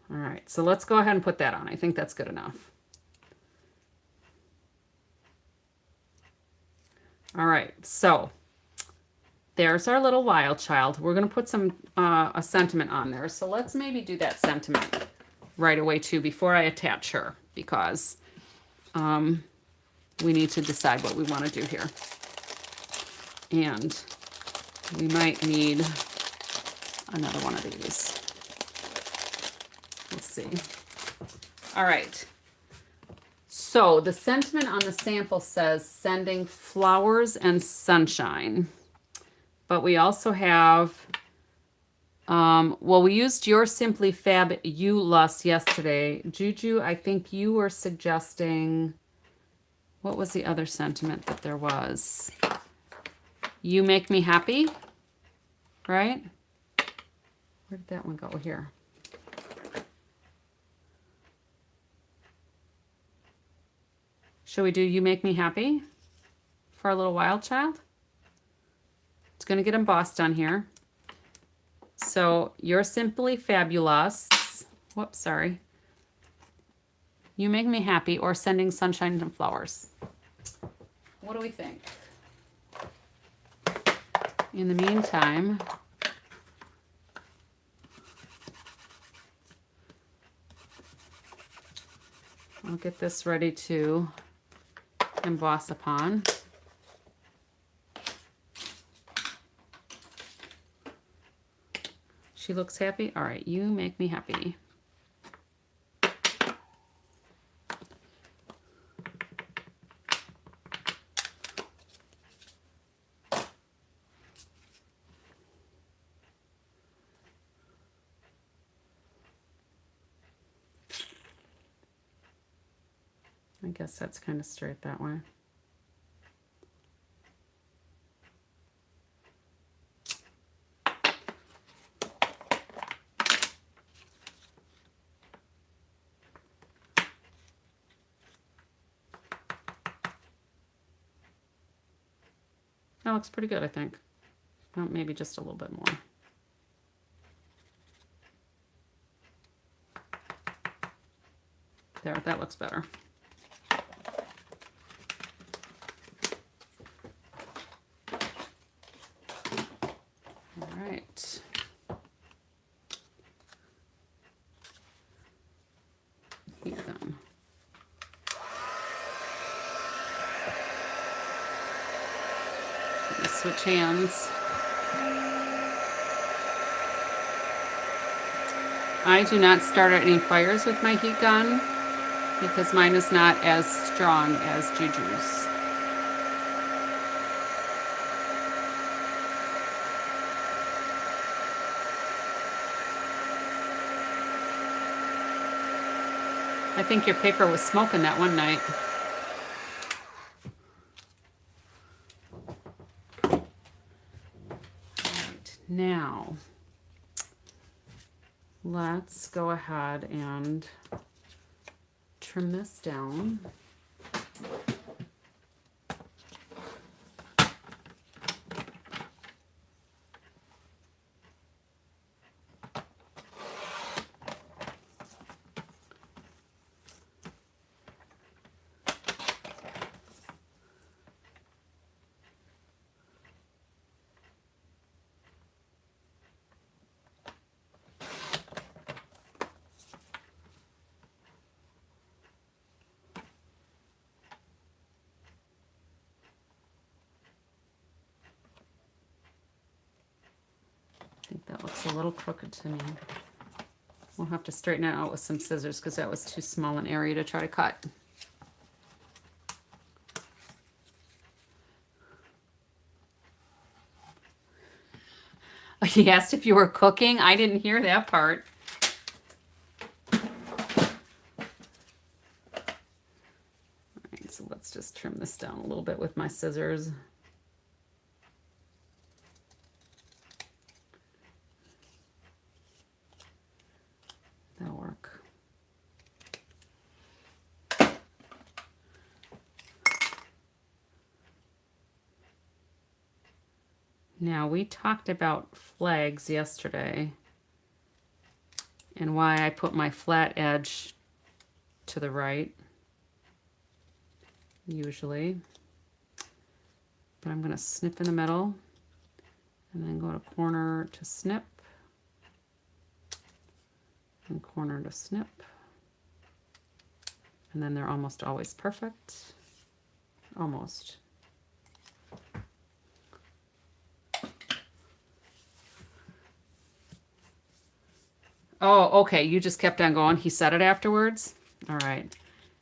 All right, so let's go ahead and put that on. I think that's good enough. All right, so there's our little wild child. We're going to put some a sentiment on there. So let's maybe do that sentiment right away too before I attach her, because we need to decide what we want to do here. And we might need another one of these. Let's see. All right. So the sentiment on the sample says sending flowers and sunshine. But we also have, well, we used your Simply Fab You Lust yesterday. Juju, I think you were suggesting, what was the other sentiment that there was? You Make Me Happy, right? Where did that one go here? Should we do You Make Me Happy for our little wild child? It's going to get embossed on here. So You're Simply Fabulous. Whoops, sorry. You Make Me Happy, or Sending Sunshine and Flowers. What do we think? In the meantime, I'll get this ready to emboss upon. She looks happy. All right, You Make Me Happy. I guess that's kind of straight that way. That looks pretty good, I think. Well, maybe just a little bit more. There, that looks better. All right. Heat them. Switch hands. I do not start any fires with my heat gun because mine is not as strong as Juju's. I think your paper was smoking that one night. Now, let's go ahead and trim this down. I think that looks a little crooked to me. We'll have to straighten it out with some scissors because that was too small an area to try to cut. He asked if you were cooking. I didn't hear that part. All right, so let's just trim this down a little bit with my scissors. That'll work. Now, we talked about flags yesterday and why I put my flat edge to the right, usually. But I'm going to snip in the middle and then go to corner to snip and corner to snip. And then they're almost always perfect. Almost. Oh, okay, you just kept on going. He said it afterwards? All right.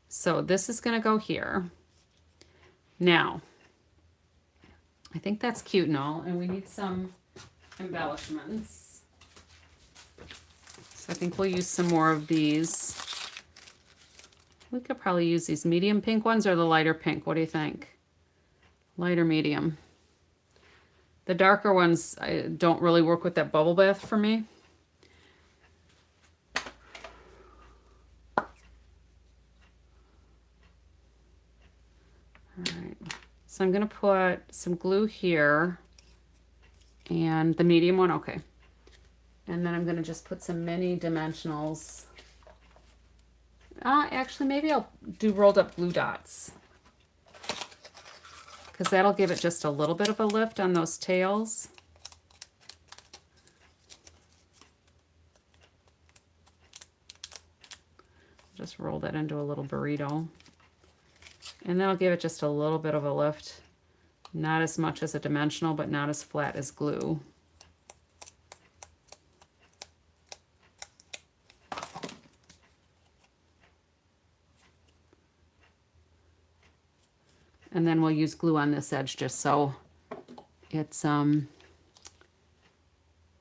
So this is going to go here. Now, I think that's cute and all, and we need some embellishments. So I think we'll use some more of these. We could probably use these medium pink ones or the lighter pink. What do you think? Lighter medium. The darker ones don't really work with that bubble bath for me. So I'm going to put some glue here and the medium one, okay. And then I'm going to just put some mini dimensionals. Actually, maybe I'll do rolled up glue dots because that'll give it just a little bit of a lift on those tails. Just roll that into a little burrito. And that'll give it just a little bit of a lift. Not as much as a dimensional, but not as flat as glue. And then we'll use glue on this edge just so it's,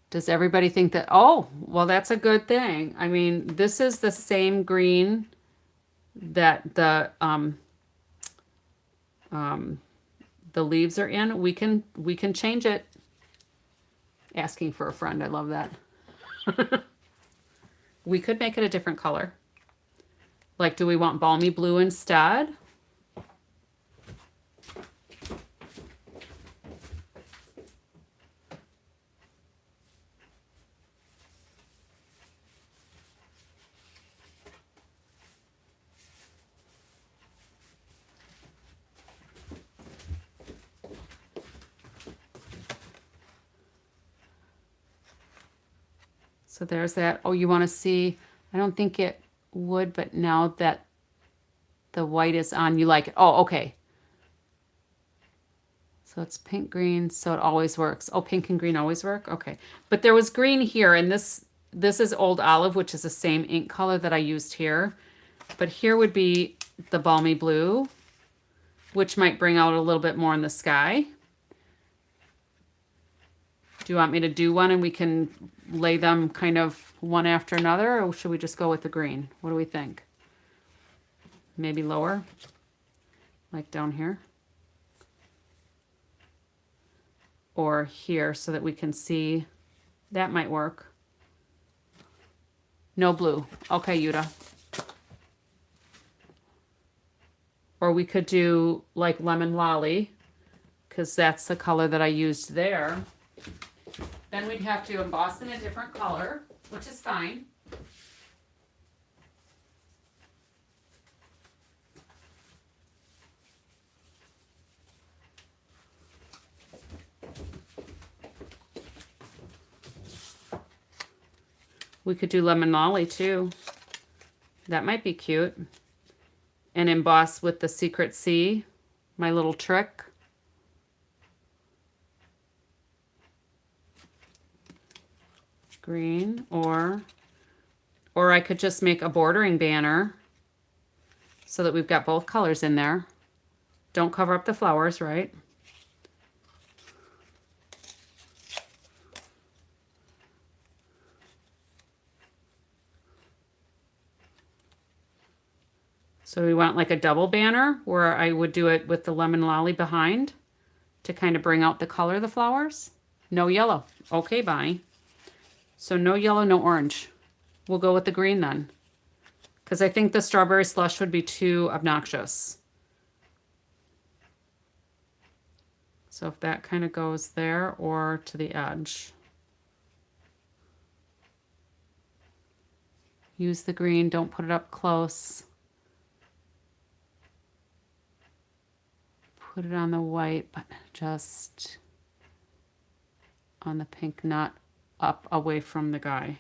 does everybody think that, oh, well, that's a good thing. I mean, this is the same green that the leaves are in, we can change it. Asking for a friend, I love that. We could make it a different color. Like, do we want balmy blue instead? So there's that. Oh, you want to see? I don't think it would, but now that the white is on, you like it. Oh, okay. So it's pink, green, so it always works. Oh, pink and green always work? Okay. But there was green here, and this is Old Olive, which is the same ink color that I used here. But here would be the balmy blue, which might bring out a little bit more in the sky. Do you want me to do one and we can lay them kind of one after another, or should we just go with the green? What do we think? Maybe lower, like down here. Or here so that we can see. That might work. No blue. Okay, Yuta. Or we could do like lemon lolly, because that's the color that I used there. Then we'd have to emboss in a different color, which is fine. We could do lemon lolly too. That might be cute. And emboss with the Secret C, my little trick. Green, or I could just make a bordering banner so that we've got both colors in there. Don't cover up the flowers, right? So we want like a double banner where I would do it with the lemon lolly behind to kind of bring out the color of the flowers. No yellow. Okay, Bonnie. So no yellow, no orange. We'll go with the green then, because I think the strawberry slush would be too obnoxious. So if that kind of goes there or to the edge. Use the green, don't put it up close. Put it on the white, but just on the pink, not up away from the guy.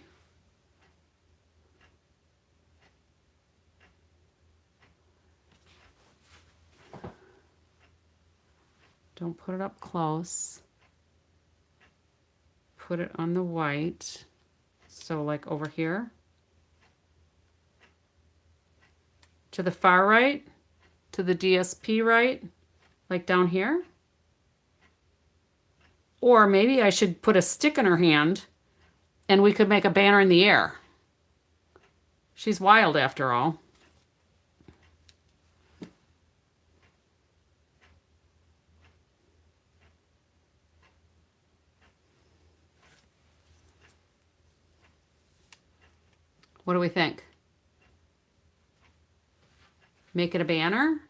Don't put it up close. Put it on the white. So like over here. To the far right, to the DSP right, like down here. Or maybe I should put a stick in her hand and we could make a banner in the air. She's wild after all. What do we think? Make it a banner?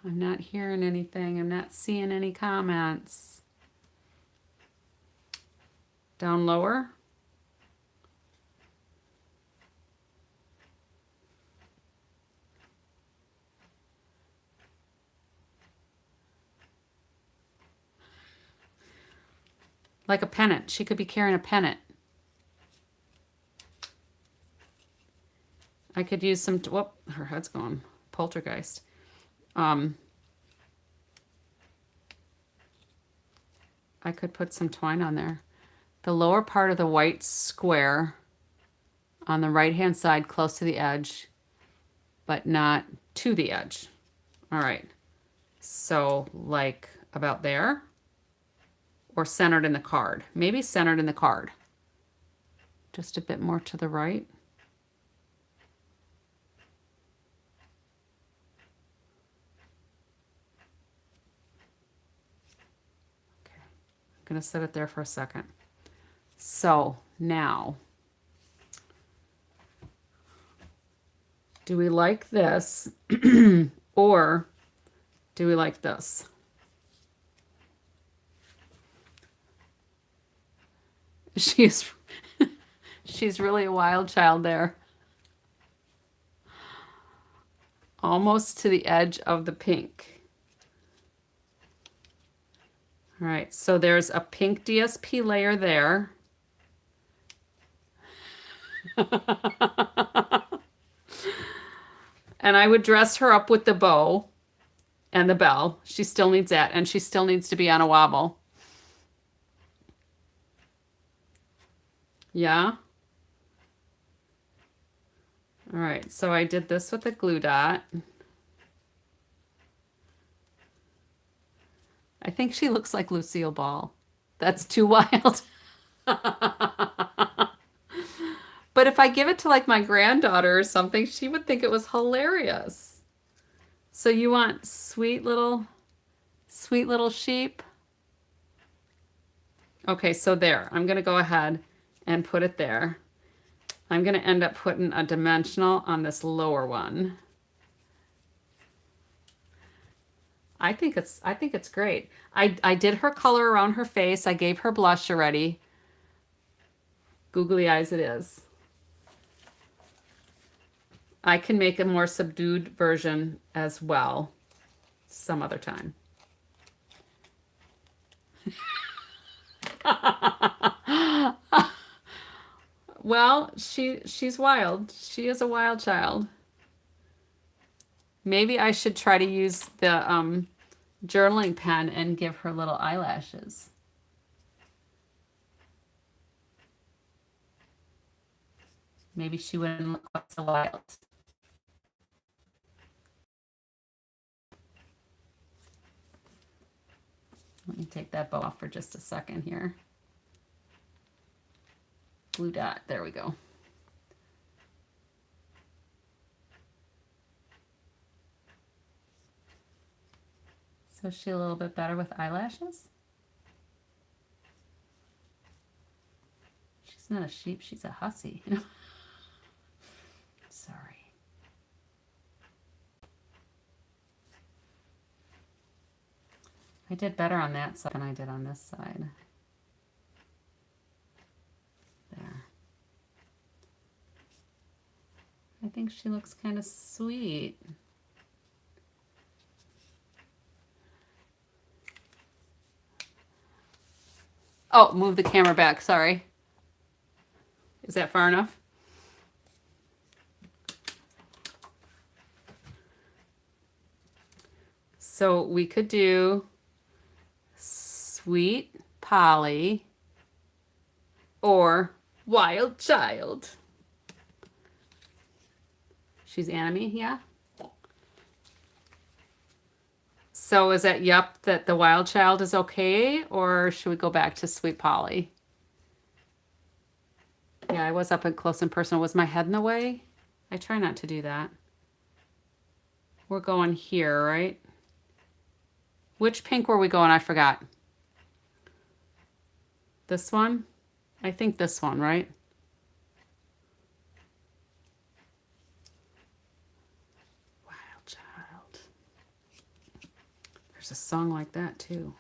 I'm not hearing anything. I'm not seeing any comments. Down lower. Like a pennant. She could be carrying a pennant. I could use some, whoop, her head's going poltergeist. I could put some twine on there. The lower part of the white square, on the right-hand side close to the edge, but not to the edge. All right, so like about there, or centered in the card. Maybe centered in the card. Just a bit more to the right. Okay, I'm gonna set it there for a second. So now, do we like this or do we like this? She's really a wild child there. Almost to the edge of the pink. All right, so there's a pink DSP layer there. And I would dress her up with the bow and the bell. She still needs that, and she still needs to be on a wobble. Yeah? All right, so I did this with a glue dot. I think she looks like Lucille Ball. That's too wild. But if I give it to like my granddaughter or something, she would think it was hilarious. So you want sweet little sheep? Okay, so there. I'm going to go ahead and put it there. I'm going to end up putting a dimensional on this lower one. I think it's great. I did her color around her face. I gave her blush already. Googly eyes it is. I can make a more subdued version as well some other time. Well, she's wild. She is a wild child. Maybe I should try to use the journaling pen and give her little eyelashes. Maybe she wouldn't look quite so wild. Let me take that bow off for just a second here. Blue dot, there we go. So is she a little bit better with eyelashes? She's not a sheep, she's a hussy. Sorry. I did better on that side than I did on this side. There. I think she looks kind of sweet. Oh, move the camera back, sorry. Is that far enough? So we could do Sweet Polly or Wild Child. She's Anime, yeah? So is that yup, that the Wild Child is okay, or should we go back to Sweet Polly? Yeah, I was up and close and personal. Was my head in the way? I try not to do that. We're going here, right? Which pink were we going? I forgot. This one? I think this one, right? Wild Child. There's a song like that too.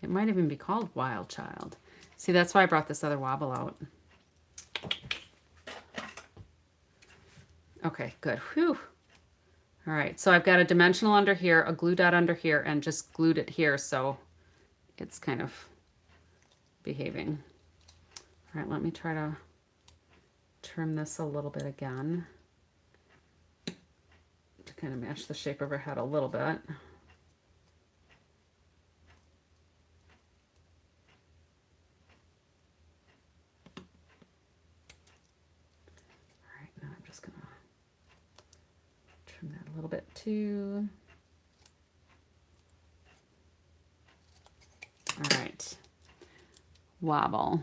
It might even be called Wild Child. See, that's why I brought this other wobble out. Okay, good. Whew. All right, so I've got a dimensional under here, a glue dot under here, and just glued it here so it's kind of behaving. All right, let me try to trim this a little bit again to kind of match the shape of her head a little bit. little bit too. All right. Wobble.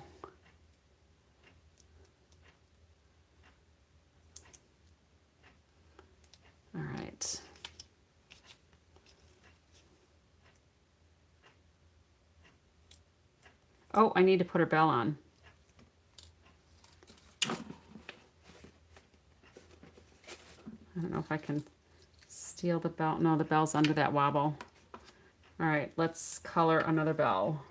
All right. Oh, I need to put her bell on. I don't know if I can steal the bell. No, the bell's under that wobble. All right, let's color another bell.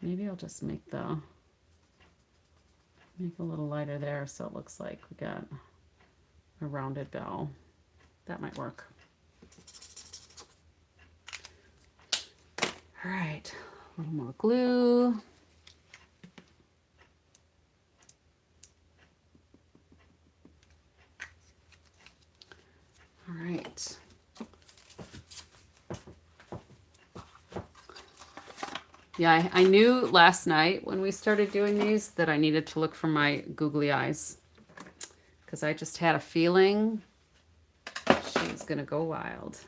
Maybe I'll just make a little lighter there so it looks like we got a rounded bell. That might work. All right, a little more glue. All right. Yeah, I knew last night when we started doing these that I needed to look for my googly eyes because I just had a feeling she's gonna go wild.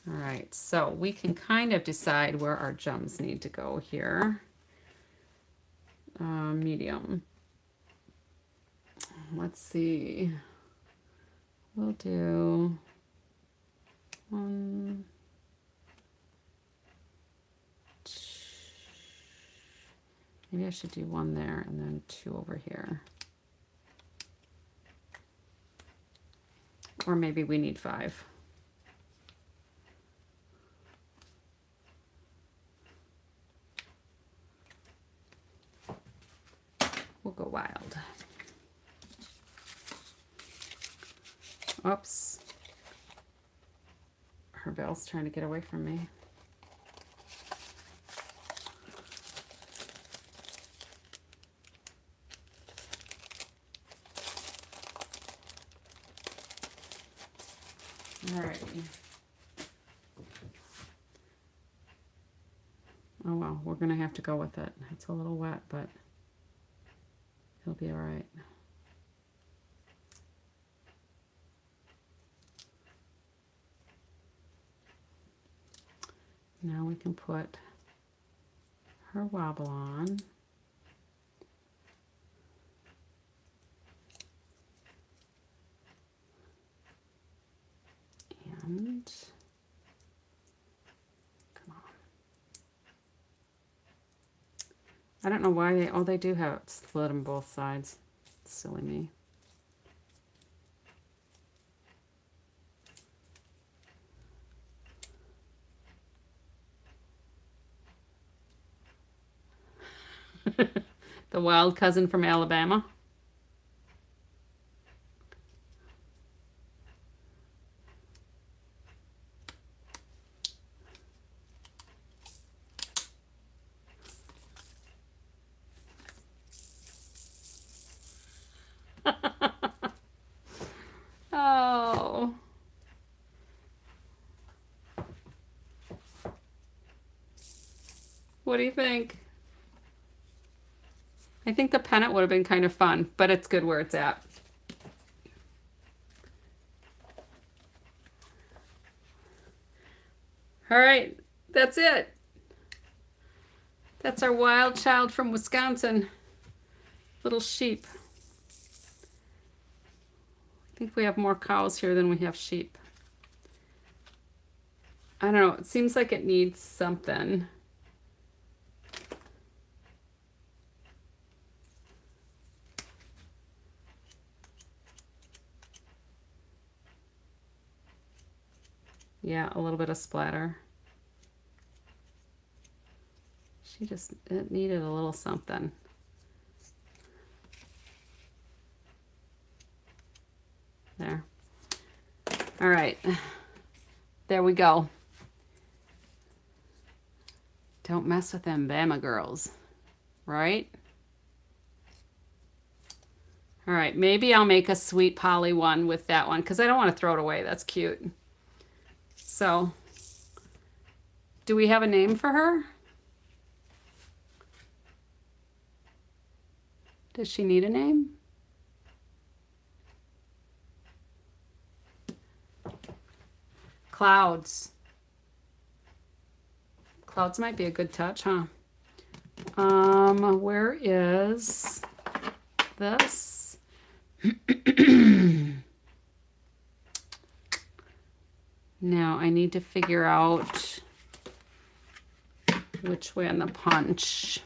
All right, so we can kind of decide where our gems need to go here. Medium. Let's see. We'll do one. Maybe I should do one there and then two over here. Or maybe we need 5. We'll go wild. Oops. Her bell's trying to get away from me. All right. Oh well, we're gonna have to go with it. It's a little wet, but it'll be all right. Now we can put her wobble on. And come on. I don't know why they do have it split on both sides. Silly me. The wild cousin from Alabama. Oh. What do you think? I think the pennant would have been kind of fun, but it's good where it's at. All right, that's it. That's our wild child from Wisconsin. Little sheep. I think we have more cows here than we have sheep. I don't know, it seems like it needs something. Yeah, a little bit of splatter. It needed a little something. There. All right. There we go. Don't mess with them Bama girls, right? All right, maybe I'll make a sweet Polly one with that one because I don't want to throw it away. That's cute. So, do we have a name for her? Does she need a name? Clouds. Clouds might be a good touch, huh? Where is this? Now I need to figure out which way on the punch.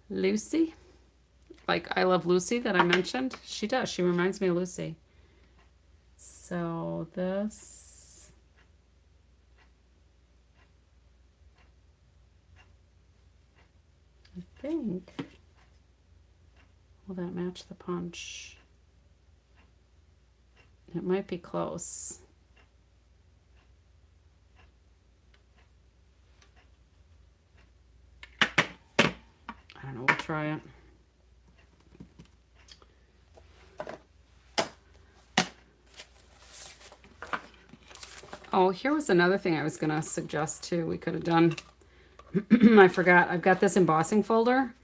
Lucy? Like I Love Lucy that I mentioned? She does. She reminds me of Lucy. So this... I think... Will that match the punch? It might be close. I don't know, we'll try it. Oh, here was another thing I was going to suggest too. We could have done. I forgot. I've got this embossing folder.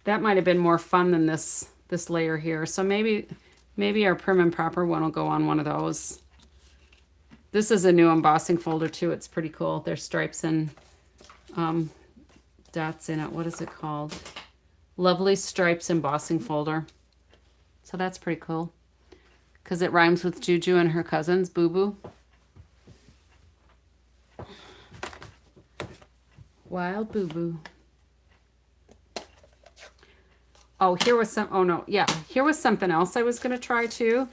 That might have been more fun than this layer here. So maybe our prim and proper one will go on one of those. This is a new embossing folder too. It's pretty cool. There's stripes and dots in it. What is it called? Lovely Stripes embossing folder. So that's pretty cool because it rhymes with Juju and her cousins, Boo Boo. Wild Boo Boo. Oh, here was some, oh no, yeah. Here was something else I was going to try too.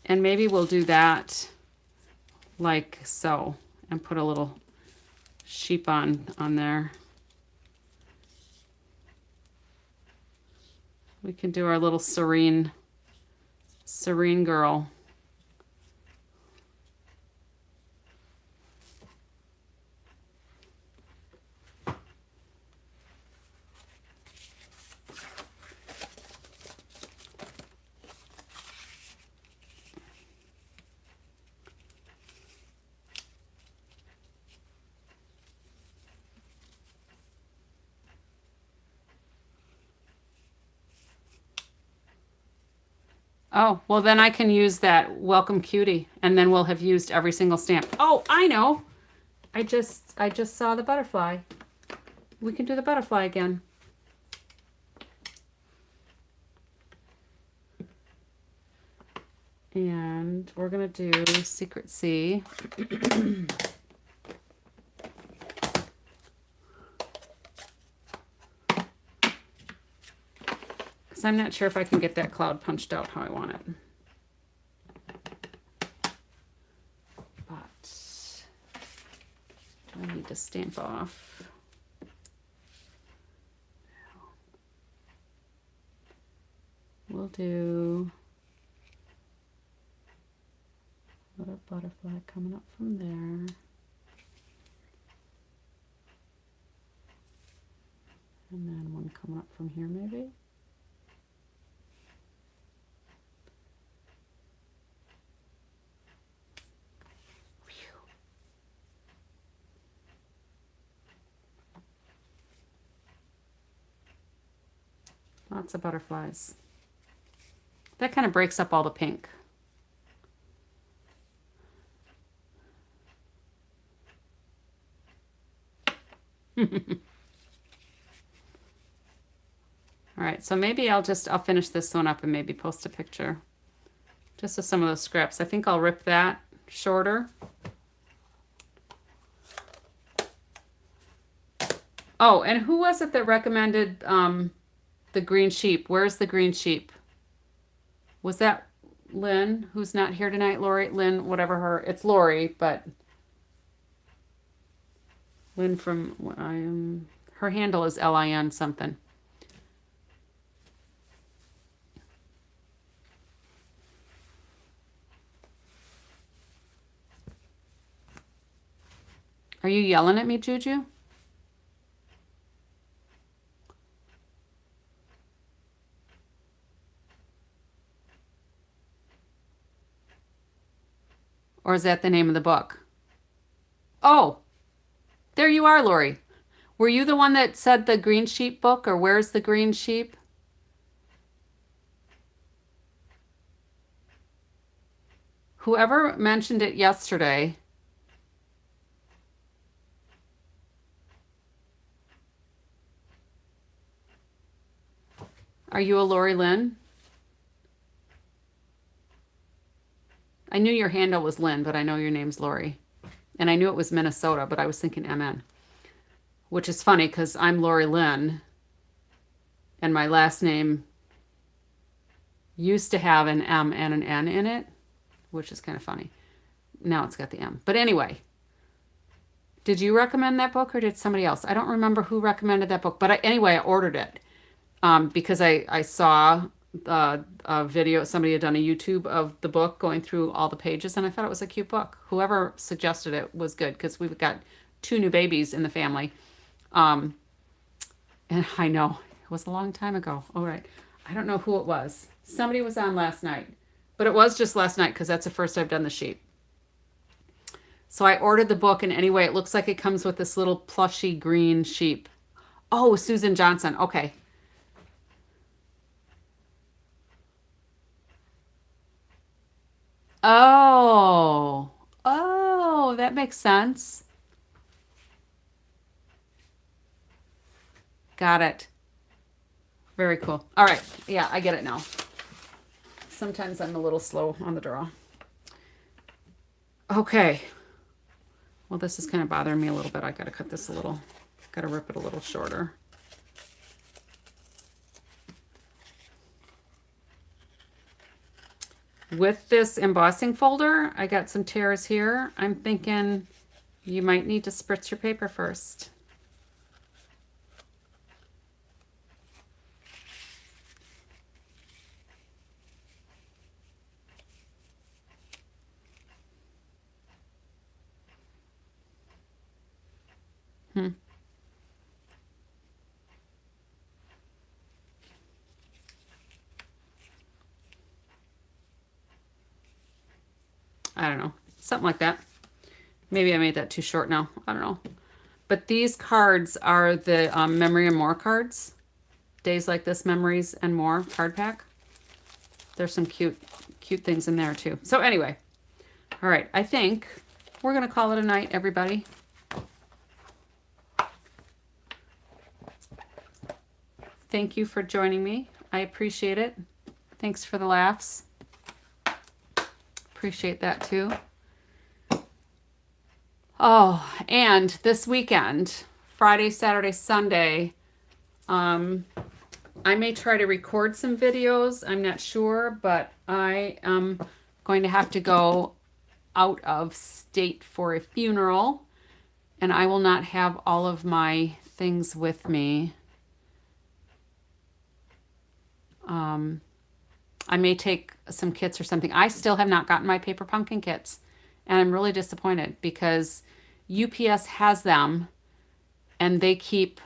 And maybe we'll do that like so and put a little sheep on there. We can do our little serene girl. Oh, well then I can use that Welcome Cutie and then we'll have used every single stamp. Oh, I know. I just saw the butterfly. We can do the butterfly again. And we're going to do Secret Sea. Because I'm not sure if I can get that cloud punched out how I want it. But I need to stamp off. We'll do a little butterfly coming up from there. And then one coming up from here maybe. Lots of butterflies. That kind of breaks up all the pink. All right, so maybe I'll finish this one up and maybe post a picture. Just with some of those scraps. I think I'll rip that shorter. Oh, and who was it that recommended the green sheep? Where's the green sheep? Was that Lynn, who's not here tonight? Lori, Lynn, whatever her, it's Lori, but Lynn from, her handle is LIN something. Are you yelling at me, Juju? Or is that the name of the book? Oh, there you are, Lori. Were you the one that said the Green Sheep book, or Where's the Green Sheep? Whoever mentioned it yesterday. Are you a Lori Lynn? I knew your handle was Lynn, but I know your name's Lori. And I knew it was Minnesota, but I was thinking MN. Which is funny because I'm Lori Lynn, and my last name used to have an M and an N in it, which is kind of funny. Now it's got the M. But anyway, did you recommend that book or did somebody else? I don't remember who recommended that book, but anyway, I ordered it because I saw a video, somebody had done a YouTube of the book going through all the pages, and I thought it was a cute book. Whoever suggested it was good because we've got 2 new babies in the family. And I know it was a long time ago. All right. I don't know who it was. Somebody was on last night, but it was just last night because that's the first I've done the sheep. So I ordered the book, and anyway, it looks like it comes with this little plushy green sheep. Oh, Susan Johnson. Okay. Oh. Oh, that makes sense. Got it. Very cool. All right. Yeah, I get it now. Sometimes I'm a little slow on the draw. Okay. Well, this is kind of bothering me a little bit. I got to cut this a little, got to rip it a little shorter. With this embossing folder, I got some tears here. I'm thinking you might need to spritz your paper first. I don't know. Something like that. Maybe I made that too short now. I don't know. But these cards are the Memory and More cards. Days Like This, Memories and More card pack. There's some cute things in there too. So anyway, all right. I think we're going to call it a night, everybody. Thank you for joining me. I appreciate it. Thanks for the laughs. Appreciate that too. Oh, and this weekend, Friday, Saturday, Sunday, I may try to record some videos. I'm not sure, but I am going to have to go out of state for a funeral, and I will not have all of my things with me. I may take some kits or something. I still have not gotten my paper pumpkin kits, and I'm really disappointed because UPS has them and they keep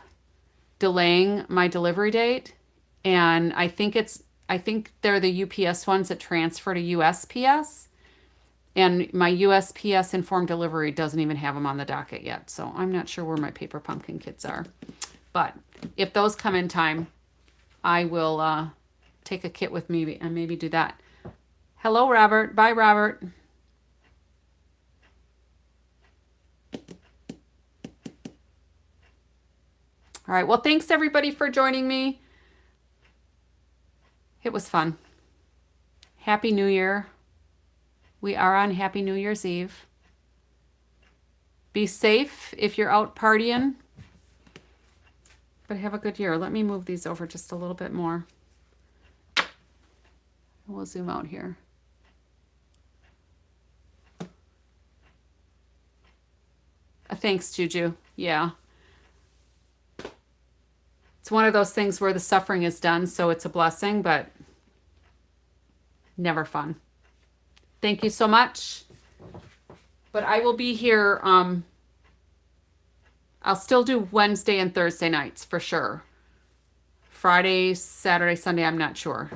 delaying my delivery date. And I think they're the UPS ones that transfer to USPS. And my USPS informed delivery doesn't even have them on the docket yet. So I'm not sure where my paper pumpkin kits are. But if those come in time, I will take a kit with me and maybe do that. Hello, Robert. Bye, Robert. All right. Well, thanks everybody for joining me. It was fun. Happy New Year. We are on Happy New Year's Eve. Be safe if you're out partying. But have a good year. Let me move these over just a little bit more. We'll zoom out here. Thanks, Juju. Yeah. It's one of those things where the suffering is done, so it's a blessing, but never fun. Thank you so much. But I will be here I'll still do Wednesday and Thursday nights for sure. Friday, Saturday, Sunday, I'm not sure.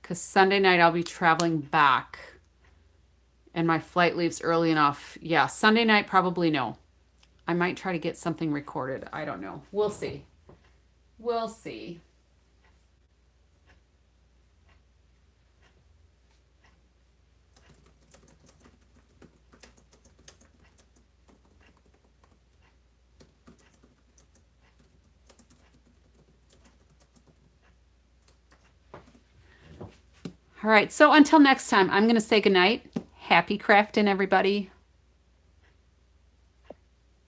Because Sunday night I'll be traveling back and my flight leaves early enough. Yeah, Sunday night, probably no. I might try to get something recorded. I don't know. We'll see. We'll see. All right, so until next time, I'm going to say goodnight. Happy crafting, everybody.